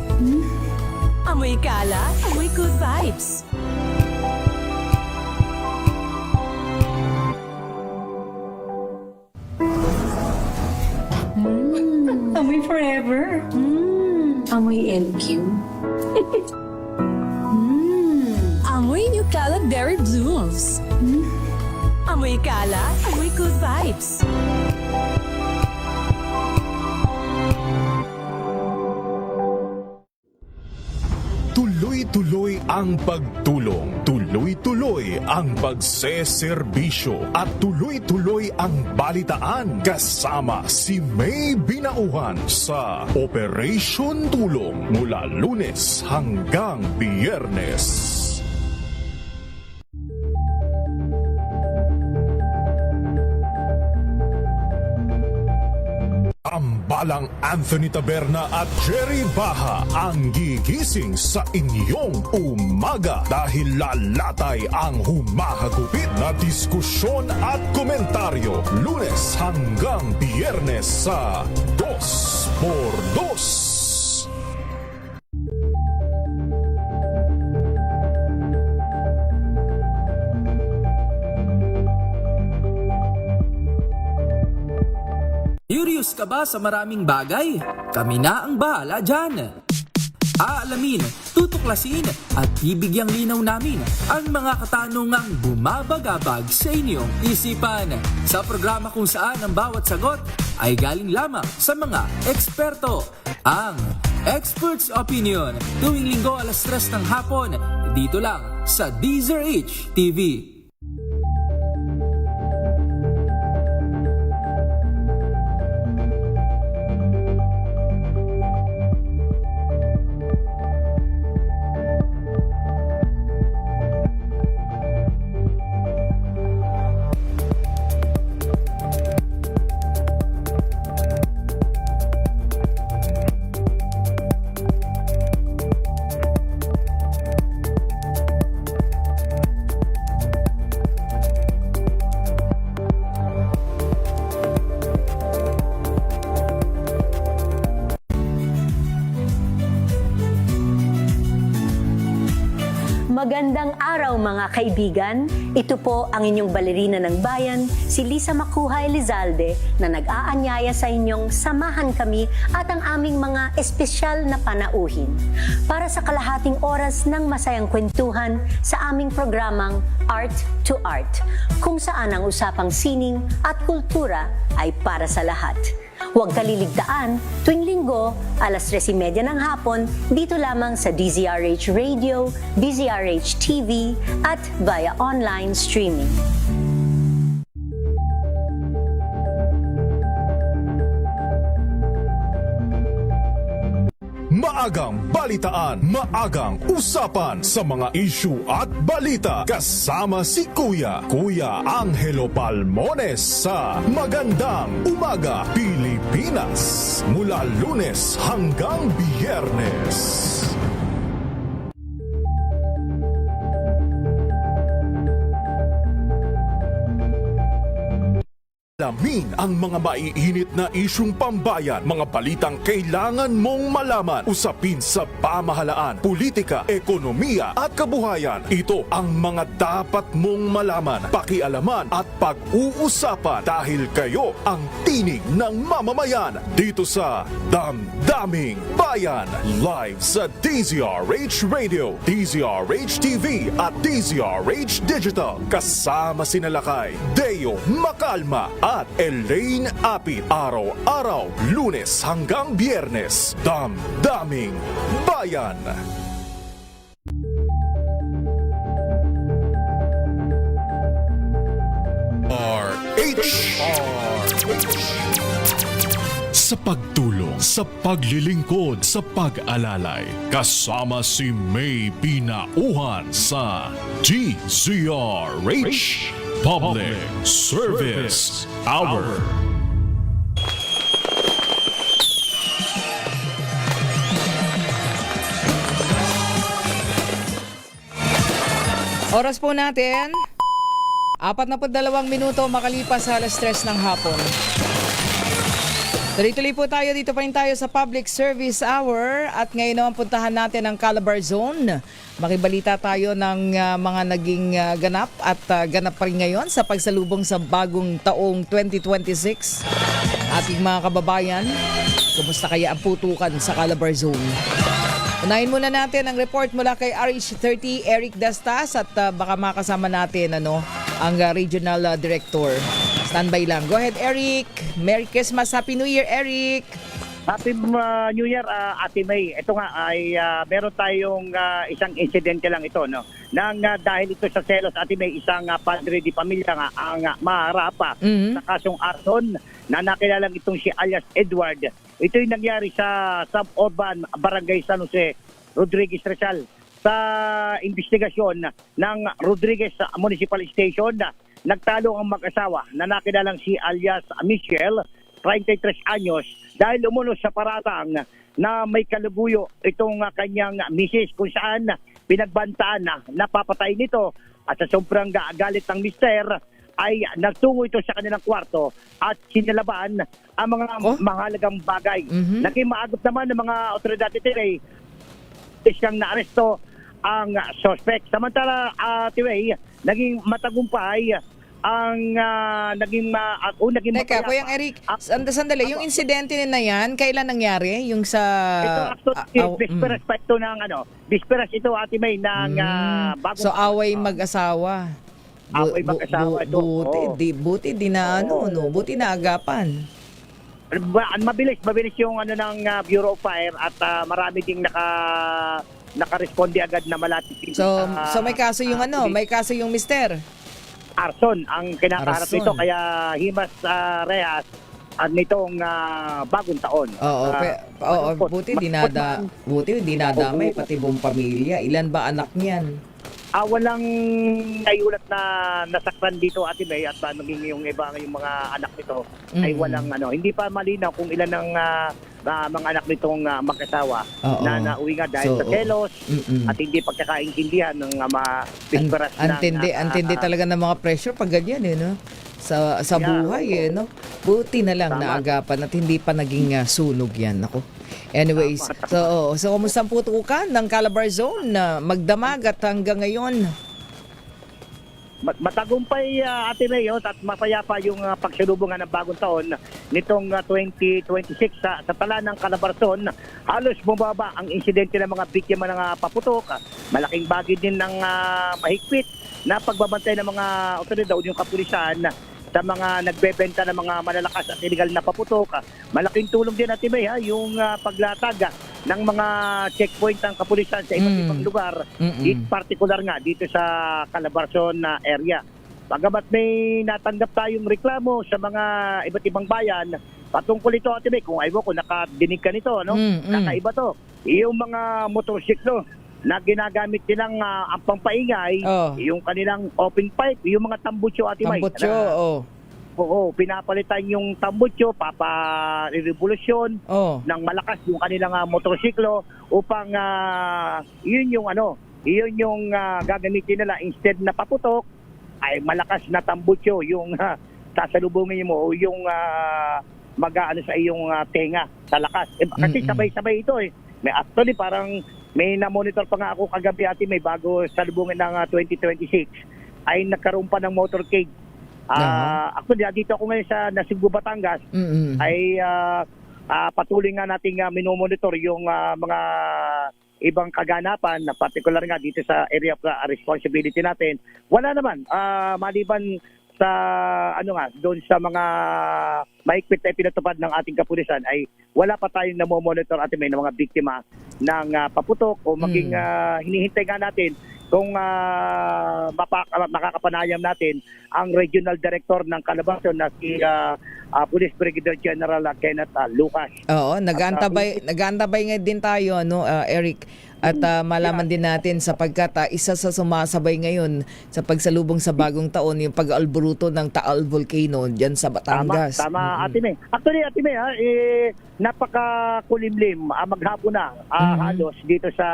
Speaker 1: Amoy Kala, amoy good vibes.
Speaker 5: Amoy forever. Amoy LQ.
Speaker 1: Amoy New Calad Berry Blooms. Amoy Kala, amoy good vibes.
Speaker 8: Tuloy-tuloy ang pagtulong, tuloy-tuloy ang pagseserbisyo, at tuloy-tuloy ang balitaan kasama si May Binauhan sa Operation Tulong mula Lunes hanggang Biyernes. Ambalang Anthony Taberna at Jerry Baha ang gigising sa inyong umaga dahil lalatay ang humahagupit na diskusyon at komentaryo Lunes hanggang Biyernes sa 2x2.
Speaker 16: Curious ka ba sa maraming bagay? Kami na ang bahala dyan. Aalamin, tutuklasin at bibigyang linaw namin ang mga katanungang bumabagabag sa inyong isipan. Sa programa kung saan ang bawat sagot ay galing lamang sa mga eksperto. Ang Expert's Opinion, tuwing linggo 3:00 ng hapon, dito lang sa DZRH TV.
Speaker 17: Magandang araw mga kaibigan. Ito po ang inyong balerina ng bayan, si Lisa Macuja Elizalde, na nag-aanyaya sa inyong samahan kami at ang aming mga espesyal na panauhin para sa kalahating oras ng masayang kwentuhan sa aming programang Art to Art, kung saan ang usapang sining at kultura ay para sa lahat. Huwag kaliligtaan, tuwing linggo, 3:30 ng hapon, dito lamang sa DZRH Radio, DZRH TV, at via online streaming.
Speaker 8: Maagang balitaan, maagang usapan sa mga issue at balita kasama si Kuya Angelo Palmones sa Magandang Umaga Pilipinas mula Lunes hanggang Biyernes. Alamin ang mga maiinit na isyung pambayan, mga balitang kailangan mong malaman, usapin sa pamahalaan, politika, ekonomiya at kabuhayan. Ito ang mga dapat mong malaman, pakialaman at pag-uusapan dahil kayo ang tinig ng mamamayan dito sa Damdaming Bayan. Live sa DZRH Radio, DZRH TV at DZRH Digital. Kasama sina Lakay, Deo Macalma at Elaine Apit. Araw-araw, Lunes hanggang Biyernes. Damdaming Bayan. Sa pagtulong, sa paglilingkod, sa pag-alalay, kasama si May Binauhan sa DZRH Public Service Hour.
Speaker 9: Oras po natin, 42 minuto makalipas sa 3:00 ng hapon. Tuloy-tuloy po tayo, dito pa rin tayo sa Public Service Hour at ngayon naman puntahan natin ang Calabar Zone. Makibalita tayo ng mga naging ganap at ganap pa rin ngayon sa pagsalubong sa bagong taong 2026. Ating mga kababayan, kumusta kaya ang putukan sa Calabar Zone? Unahin muna natin ang report mula kay RH30 Eric Dastas at baka makasama natin ang Regional Director. Standby lang. Go ahead, Eric. Merry Christmas. Happy New Year, Eric.
Speaker 18: Happy New Year, Ate May. Ito nga ay meron tayong isang insidente lang ito, no? Nang dahil ito sa selos, Ate May, isang padre di pamilya nga ang maharapa sa kasong arson na nakilalang itong si alias Edward. Ito yung nangyari sa suburban Barangay San Jose, Rodriguez Rizal. Sa investigasyon ng Rodriguez Municipal Station, nagtalo ang mag-asawa na nakilalang si alias Michelle, 33 anyos, dahil umunos sa paratang na may kaluguyo itong kanyang misis kung saan pinagbantaan na napapatay nito at sa sobrang galit ng mister ay nagtungo ito sa kanilang kwarto at sinalaban ang mga mahalagang bagay. Naging maagap naman ng mga otoridad Tiray siyang naaresto ang suspect. Samantala, Tiray, naging matagumpay ang naging
Speaker 9: Teka, Kuyang Eric, sandali, yung insidente na yan, kailan nangyari? Yung sa...
Speaker 18: Ito actually, bisperas pa ito ng bisperas ito, Ate May, ng bagong...
Speaker 9: So, away mag-asawa.
Speaker 18: Away mag-asawa ito.
Speaker 9: Buti di na buti na agapan.
Speaker 18: Mabilis yung ng Bureau of Fire at marami ding naka-responde agad na malapit.
Speaker 9: So may kaso yung may kaso yung mister.
Speaker 18: Arson ang kinakaharap nito, kaya himas rehas nitong bagong taon.
Speaker 9: Buti dinadamay pati buong pamilya. Ilan ba anak niyan?
Speaker 18: Walang naiulat na nasaktan dito, Ate May, at maging yung iba yung mga anak nito ay walang hindi pa malinaw kung ilan ng mga anak nitong mag-asawa na nauwi nga dahil sa selos at hindi pagkakaintindihan ng mga bisperas
Speaker 9: Antindi talaga ng mga pressure pag ganyan no? Sa buhay no? Buti na lang naagapan at hindi pa naging sunog yan. Ako. Anyways, so kumusta ang putukan ng Calabar Zone na magdamagat hanggang ngayon?
Speaker 18: Matagumpay, Ate May, at mapayapa yung pagsalubungan ng bagong taon nitong 2026 sa tala ng Calabar Zone. Halos bumaba ang insidente ng mga biktima ng paputok. Malaking bagay din ng mahigpit na pagbabantay ng mga otoridad o yung kapulisan sa mga nagbebenta ng mga malalakas at illegal na paputok. Malaking tulong din, Ate May, yung paglatag ng mga checkpoint ng kapulisan sa iba't ibang lugar, in particular nga dito sa Calabar Zone area. Bagamat may natanggap tayong reklamo sa mga iba't ibang bayan patungkol ito, Ate May, kung ayaw ko nakadinig ka nito, kakaiba to. Yung mga motorsiklo na ginagamit nilang ang pampaingay, yung kanilang open pipe, yung mga tambutso, Ate May. Oo, pinapalitan yung tambutso, papa-revolusyon ng malakas yung kanilang motorsiklo upang yun yung gagamitin nila instead na paputok ay malakas na tambutso yung sasalubungin mo o yung mag-aano sa iyong tenga sa lakas. Kasi sabay-sabay ito May actually parang may na-monitor pa nga ako kagabi, Ate May, bago salubungin ng 2026 ay nagkaroon pa ng motorcade. Actually, dito ako ngayon sa Cebu, Batangas, ay patuloy nga nating minomonitor yung mga ibang kaganapan, na particular nga dito sa area of responsibility natin. Wala naman, maliban sa doon sa mga mahigpit na pinatupad ng ating kapulisan ay wala pa tayong namomonitor, Ate May, ng mga biktima ng paputok o maging hinihintay nga natin kung makakapanayam natin ang Regional Director ng Calabar Zone na si Police Brigadier General Kenneth Lucas.
Speaker 9: Oo, nag-aantabay nga din tayo, Eric, at malaman din natin sapagkat isa sa sumasabay ngayon sa pagsalubong sa bagong taon yung pag-alburuto ng Taal Volcano diyan sa Batangas.
Speaker 18: Tama, Ate May. Actually, Ate May, napakakulimlim, maghapon na halos dito sa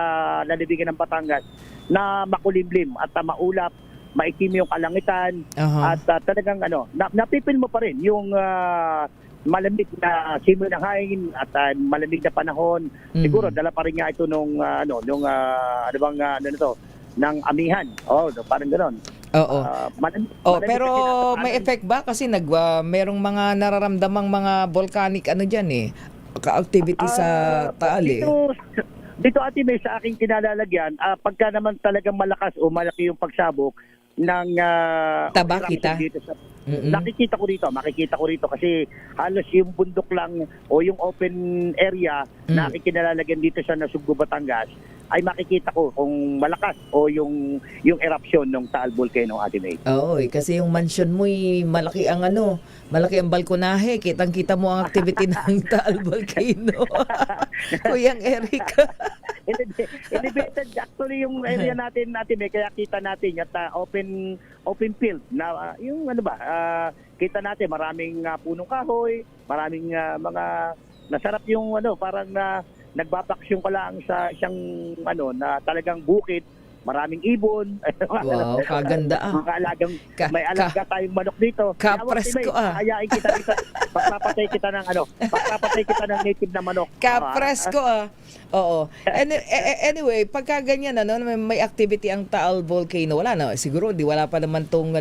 Speaker 18: lalawigan ng Batangas na makulimlim at maulap, maitim yung kalangitan at talagang napipil mo pa rin yung malamig na simoy ng hangin at malamig na panahon. Siguro dala pa rin nga ito nung ng amihan. Parang ganoon.
Speaker 9: Pero may effect ba kasi merong mga nararamdamang mga volcanic diyan ka-activity sa Taal
Speaker 18: Dito, Ate May, sa aking kinalalagyan, pagka naman talagang malakas o malaki yung pagsabog,
Speaker 9: Tabakita.
Speaker 18: dito sa makikita ko rito kasi halos yung bundok lang o yung open area na kinalagyan dito sa Nasugbu, Batangas ay makikita ko kung malakas o yung eruption ng Taal Volcano, Ate May.
Speaker 9: Oo, kasi yung mansion mo malaki ang malaki ang balkonahe, kitang-kita mo ang activity ng Taal Volcano. Kuyang Eric.
Speaker 18: Elevated actually yung area natin May, kaya kita natin at open field na yung kita natin maraming punong kahoy, maraming mga nasarap yung parang nagbabaksyon ka lang sa isang na talagang bukid, maraming ibon.
Speaker 9: Wow, kaganda
Speaker 18: May alaga tayong manok dito.
Speaker 9: Kapresko
Speaker 18: Ayain kita dito. Papapatay kita ng native na manok.
Speaker 9: Kapresko Oo. Anyway, pagka ganyan may activity ang Taal Volcano, wala na siguro wala pa naman tong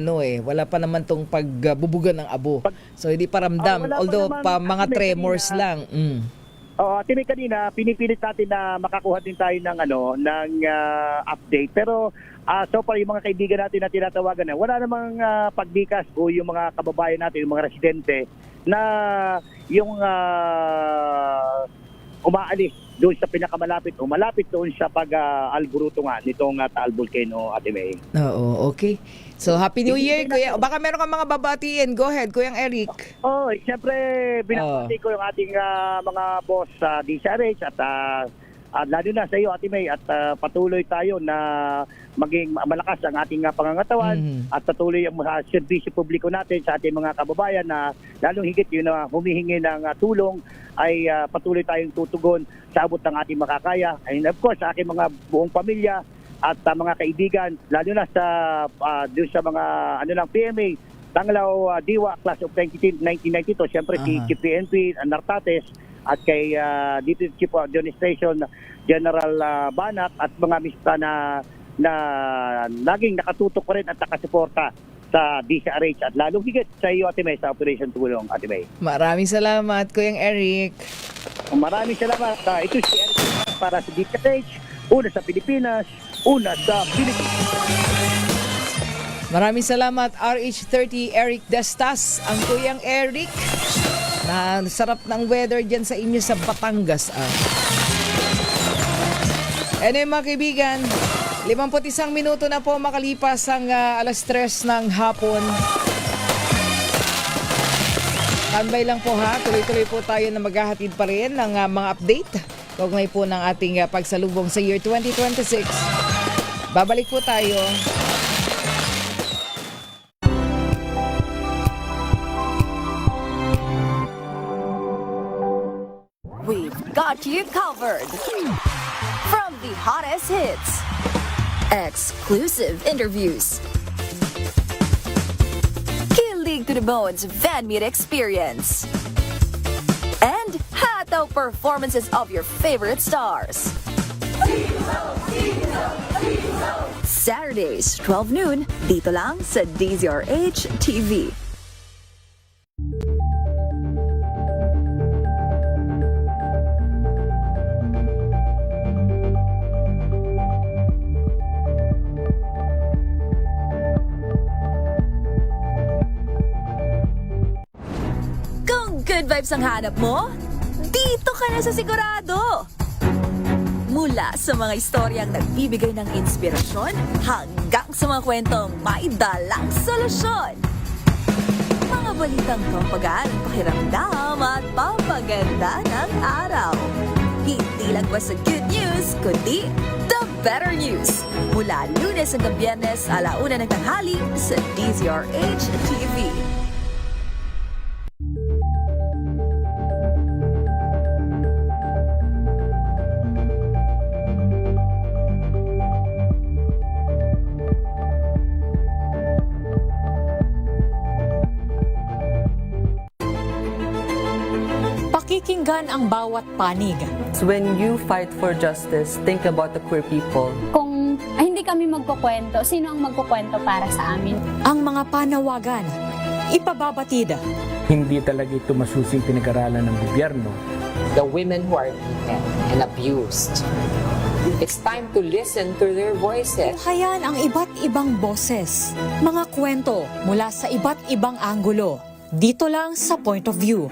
Speaker 9: wala pa naman tong pagbubugan ng abo. So hindi pa ramdam, although mga tremors lang.
Speaker 18: Ate May, kanina pinipilit natin na makakuha din tayo ng update, pero so far yung mga kaibigan natin na tinatawagan wala namang pagdikas o yung mga kababayan natin, yung mga residente na yung umaalis doon sa pinakamalapit o malapit doon sa pag-alburuto nitong Taal Volcano, Ate May.
Speaker 9: Oo, okay. So, Happy New Year, Kuya. Baka meron kang mga babatiin. Go ahead, Kuyang Eric.
Speaker 18: Siyempre, binabati ko yung ating mga boss sa DCRH at lalo na sa iyo, Ate May, at patuloy tayo na maging malakas ang ating pangangatawan at patuloy ang serbisyo publiko natin sa ating mga kababayan na lalong higit yun na humihingi ng tulong ay patuloy tayong tutugon sa abot ng ating makakaya. And of course, sa aking mga buong pamilya at mga kaibigan, lalo na sa doon sa mga PMA, Tanglaw Diwa Class of 1992, siyempre si PNP Nartates at kay Deputy Chief of Administration General Banat at mga mista na laging nakatutok pa rin at nakasuporta sa DCRH at lalong higit sa iyo, Ate May, sa Operation Tulong, Ate May.
Speaker 9: Maraming salamat, Kuyang Eric.
Speaker 18: Maraming salamat. Ito si Eric para sa DCRH, una sa Pilipinas, una sa Pilipinas.
Speaker 9: Maraming salamat, RH30 Eric Destas, ang Kuyang Eric. Na sarap ng weather dyan sa inyo sa Batangas. Anyway, mga kaibigan, 51 minuto na po makalipas ang alas 3 ng hapon. Standby lang po tuloy-tuloy po tayo na maghahatid pa rin ng mga update. Kaugnay po ng ating pagsalubong sa year 2026. Babalik po tayo.
Speaker 19: We've got you covered. From the hottest hits, exclusive interviews, kilig to the bones fan meet experience, and hataw performances of your favorite stars. Saturdays, 12 noon, dito lang sa DZRH TV. Good vibes ang hanap mo? Dito ka na sa sigurado! Mula sa mga istoryang nagbibigay ng inspirasyon hanggang sa mga kwentong may dalang solusyon. Mga balitang pampagaan, pakiramdam at pampaganda ng araw. Hindi lang ba sa good news, kundi the better news. Mula Lunes hanggang Biyernes, 1:00 ng tanghali sa DZRH TV.
Speaker 20: Pakikinggan ang bawat panig.
Speaker 21: So when you fight for justice, think about the queer people.
Speaker 22: Kung hindi kami magkukwento, sino ang magkukwento para sa amin?
Speaker 20: Ang mga panawagan, ipababatid.
Speaker 23: Hindi talaga ito masusing pinag-aralan ng gobyerno.
Speaker 24: The women who are beaten and abused
Speaker 21: It's time to listen to their voices.
Speaker 20: Hayaan ang iba't ibang boses, mga kwento mula sa iba't ibang anggulo. Dito lang sa Point of View.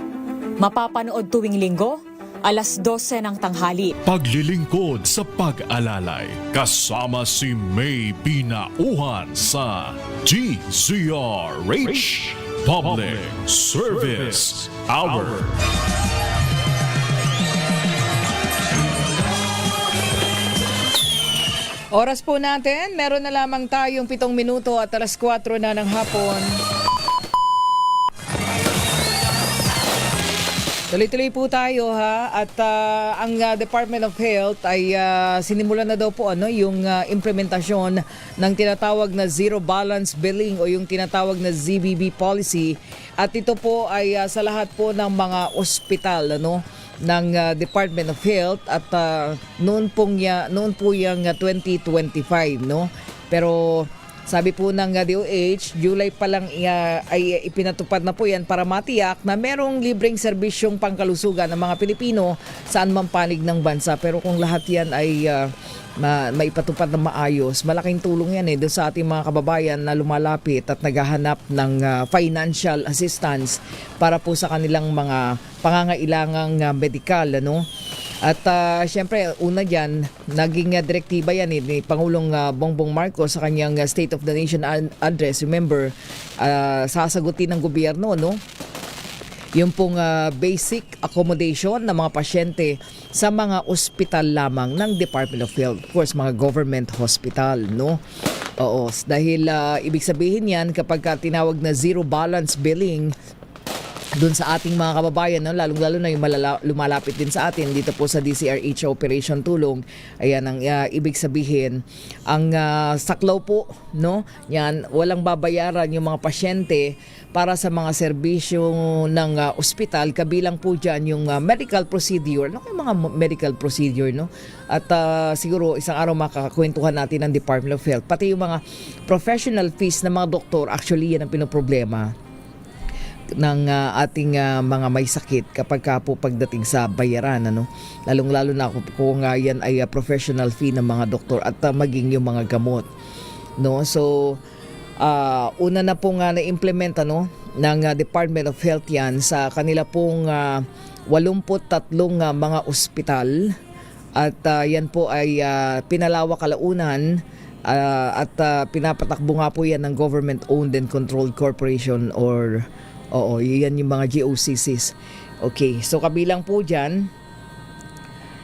Speaker 20: Mapapanood tuwing linggo, alas 12 ng tanghali.
Speaker 8: Paglilingkod sa pag-alalay kasama si May Binauhan sa DZRH Public Service Hour.
Speaker 9: Oras po natin, meron na lamang tayong 7 minuto at alas 4 na ng hapon. Tuloy-tuloy po tayo ha, at ang Department of Health ay sinimulan na daw po yung implementasyon ng tinatawag na Zero Balance Billing o yung tinatawag na ZBB policy, at ito po ay sa lahat po ng mga ospital ng Department of Health, at noon po yung 2025 pero sabi po ng DOH, July pa lang ay ipinatupad na po yan para matiyak na merong libreng serbisyong pangkalusugan ng mga Pilipino saan man panig ng bansa. Pero kung lahat yan ay maipatupad na maayos, malaking tulong yan doon sa ating mga kababayan na lumalapit at naghahanap ng financial assistance para po sa kanilang mga pangangailangang medikal, At syempre, una dyan, naging direktiba yan ni Pangulong Bongbong Marcos sa kanyang State of the Nation address. Remember, sasagutin ng gobyerno, yung pong basic accommodation ng mga pasyente sa mga ospital lamang ng Department of Health. Of course, mga government hospital, Oo, dahil ibig sabihin yan kapag tinawag na zero balance billing doon sa ating mga kababayan, lalong-lalo na yung lumalapit din sa atin dito po sa DCRH Operation Tulong. Ayan ang ibig sabihin. Ang saklaw po, yan, walang babayaran yung mga pasyente para sa mga serbisyo ng ospital. Kabilang po dyan yung medical procedure. Yung mga medical procedure, At siguro isang araw makakakwentuhan natin ng Department of Health. Pati yung mga professional fees ng mga doktor, actually yan ang pinoproblema ng ating mga may sakit kapag po pagdating sa bayaran, lalong-lalo na kung yan ay professional fee ng mga doktor at maging yung mga gamot, So una na pong na-implement ng Department of Health yan sa kanila pong 83 mga ospital, at yan po ay pinalawak kalaunan at pinapatakbo nga po yan ng Government Owned and Controlled Corporation or yan yung mga GOCCs. Okay, so kabilang po dyan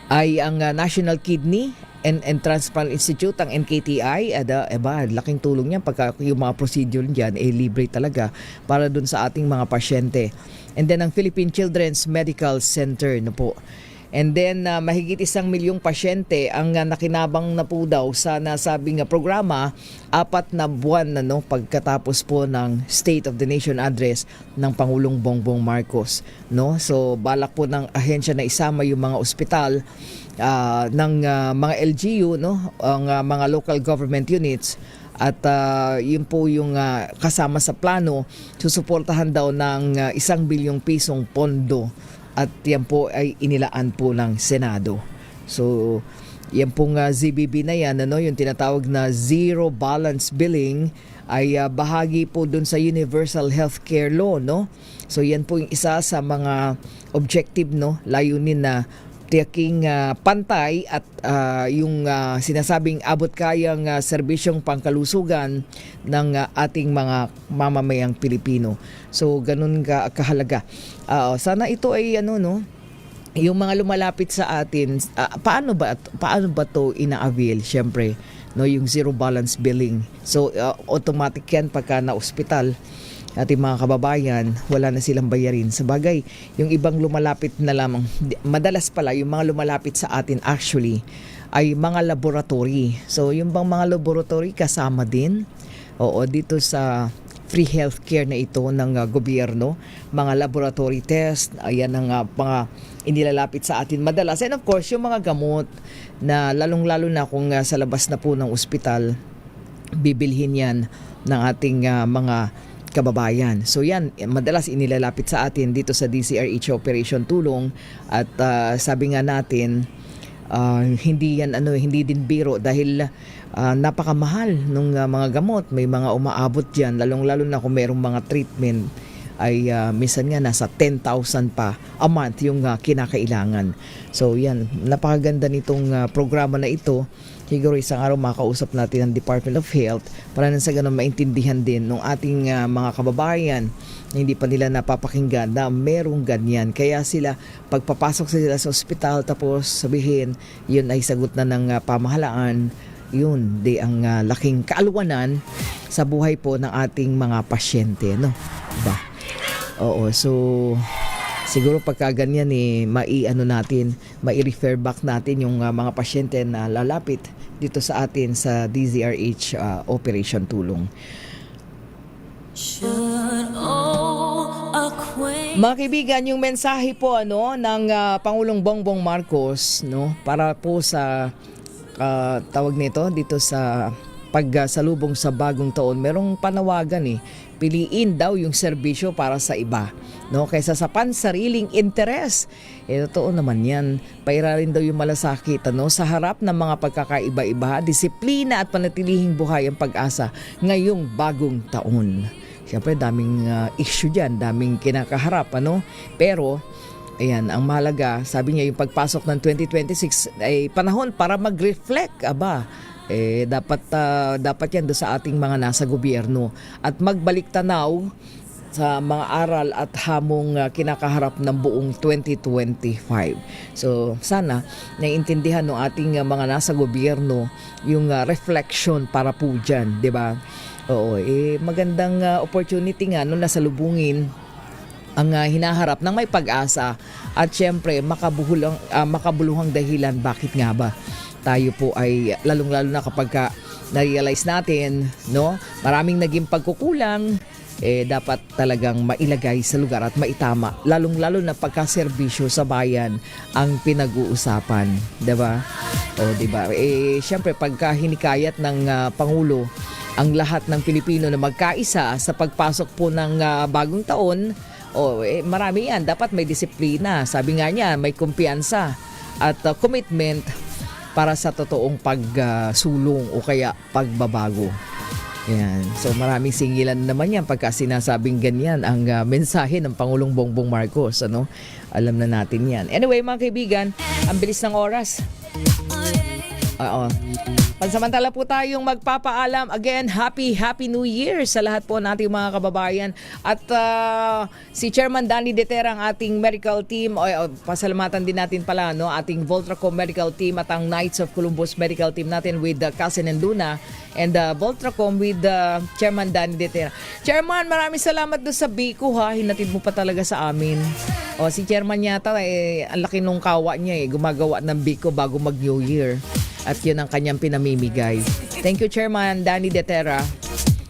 Speaker 9: ay ang National Kidney and Transplant Institute, ang NKTI. Laking tulong niyan pagka yung mga procedure dyan libre talaga para dun sa ating mga pasyente. And then ang Philippine Children's Medical Center po. And then mahigit 1 milyong pasyente ang nakinabang na po daw sa nasabing programa 4 na buwan pagkatapos po ng State of the Nation address ng Pangulong Bongbong Marcos, So balak po ng ahensya na isama yung mga ospital ng mga LGU, ang mga local government units, at yun po yung kasama sa plano, susuportahan daw ng 1 bilyong pisong pondo. At yan po ay inilaan po ng Senado. So, yan pong ZBB na yan, yung tinatawag na Zero Balance Billing, ay bahagi po dun sa Universal Healthcare Law, So, yan po yung isa sa mga objective, layunin na tiyaking pantay at yung sinasabing abot-kayang serbisyong pangkalusugan ng ating mga mamamayang Pilipino. So, ganun kahalaga. Sana ito ay yung mga lumalapit sa atin, paano ba to ina-avail? Syempre, yung zero balance billing. So, automatic yan pagka na-ospital ating mga kababayan, wala na silang bayarin. Sa bagay, yung ibang lumalapit na lamang, madalas pala yung mga lumalapit sa atin actually ay mga laboratory. So yung bang mga laboratory kasama din dito sa free healthcare na ito ng gobyerno, mga laboratory test, ayan ang mga inilalapit sa atin madalas. And of course, yung mga gamot na lalong-lalo na kung sa labas na po ng ospital, bibilhin yan ng ating mga kababayan. So yan, madalas inilalapit sa atin dito sa DCRH Operation Tulong, at sabi nga natin, hindi din biro dahil napakamahal nung mga gamot. May mga umaabot diyan, lalong-lalo na kung mayroong mga treatment ay minsan nga nasa 10,000 pa a month yung kinakailangan. So yan, napakaganda nitong programa na ito. Siguro isang araw makausap natin ang Department of Health para nang sa ganun maintindihan din ng ating mga kababayan na hindi pa nila napapakinggan na merong ganyan. Kaya sila, pagpapasok sila sa ospital tapos sabihin, yun ay sagot na ng pamahalaan, yun, di ang laking kaalwanan sa buhay po ng ating mga pasyente, no? Diba? Oo, so siguro pagka ganyan mai-refer back natin yung mga pasyente na lalapit dito sa atin sa DZRH Operation Tulong. Mga kaibigan, yung mensahe po ng Pangulong Bongbong Marcos, no, para po sa tawag nito dito sa pagsalubong sa bagong taon, merong panawagan piliin daw yung serbisyo para sa iba, no, kaysa sa pansariling interes. Totoo naman yan. Pairalin daw yung malasakit, sa harap ng mga pagkakaiba-iba, disiplina at panatilihing buhay ang pag-asa ngayong bagong taon. Siyempre, daming issue dyan, daming kinakaharap, pero ayan, ang mahalaga, sabi niya, yung pagpasok ng 2026 ay panahon para mag-reflect, dapat yan doon sa ating mga nasa gobyerno at magbalik tanaw sa mga aral at hamong kinakaharap ng buong 2025. So sana naiintindihan ng ating mga nasa gobyerno yung reflection para po dyan, di ba? Oo, magandang opportunity nga nasalubungin ang hinaharap ng may pag-asa at syempre makabuluhang dahilan bakit nga ba tayo po ay lalong-lalo na kapag na-realize natin, no, maraming naging pagkukulang, dapat talagang mailagay sa lugar at maitama, lalong-lalo na pagka-serbisyo sa bayan ang pinag-uusapan, 'di ba? O 'di ba? Syempre pagka hinikayat ng Pangulo ang lahat ng Pilipino na magkaisa sa pagpasok po ng bagong taon, marami yan, dapat may disiplina. Sabi nga niya, may kumpiyansa at commitment para sa totoong pagsulong o kaya pagbabago. Yan. So maraming singilan naman yan pagka sinasabing ganyan ang mensahe ng Pangulong Bongbong Marcos. Alam na natin yan. Anyway mga kaibigan, ang bilis ng oras. Pansamantala po tayong magpapaalam. Again, Happy New Year sa lahat po nating mga kababayan. At si Chairman Danny Detera, ang ating medical team, pasalamatan din natin pala, ating Voltracom medical team at ang Knights of Columbus medical team natin with Cousin and Luna and Voltracom with Chairman Danny Detera. Chairman, maraming salamat doon sa Biko hinatid mo pa talaga sa amin. Si Chairman yata, ang laki nung kawa niya gumagawa ng Biko bago mag New Year. At yun ang kanyang pinamimigay. Thank you, Chairman Danny Detera.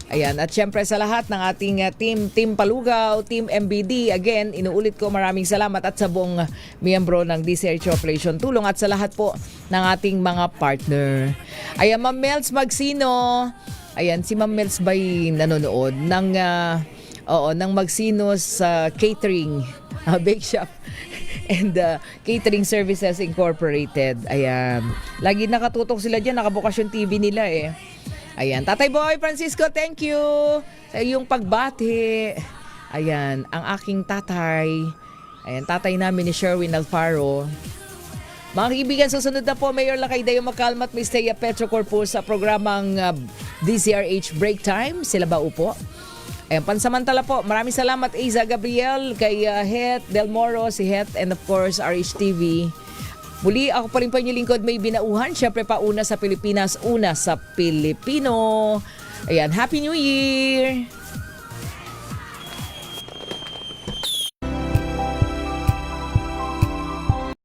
Speaker 9: Ayan, at syempre sa lahat ng ating Team Palugaw, Team MBD, again, inuulit ko maraming salamat at sa buong miyembro ng DZRH Operation Tulong at sa lahat po ng ating mga partner. Ayan, Ma'am Mels Magsino. Ayan, si Ma'am Mels ba'y nanonood ng Magsinos Catering, Bake Shop and Catering Services Incorporated. Ayan. Lagi nakatutok sila dyan. Nakabukas yung TV nila Ayan. Tatay Boy Francisco, thank you sa iyong pagbati. Ayan. Ang aking tatay. Ayan. Tatay namin ni Sherwin Alfaro. Mga kaibigan, susunod na po Mayor Lakaydayo Macalma at Miss Thea Petro Corpus sa programang DZRH Break Time. Sila ba upo? Ayan, pansamantala po, maraming salamat Isa Gabriel, kay Het Del Moro, si Het, and of course RHTV. Muli, ako pa rin po inyong lingkod, May Binauhan. Siyempre pa una sa Pilipinas, una sa Pilipino. Ayan, Happy New Year!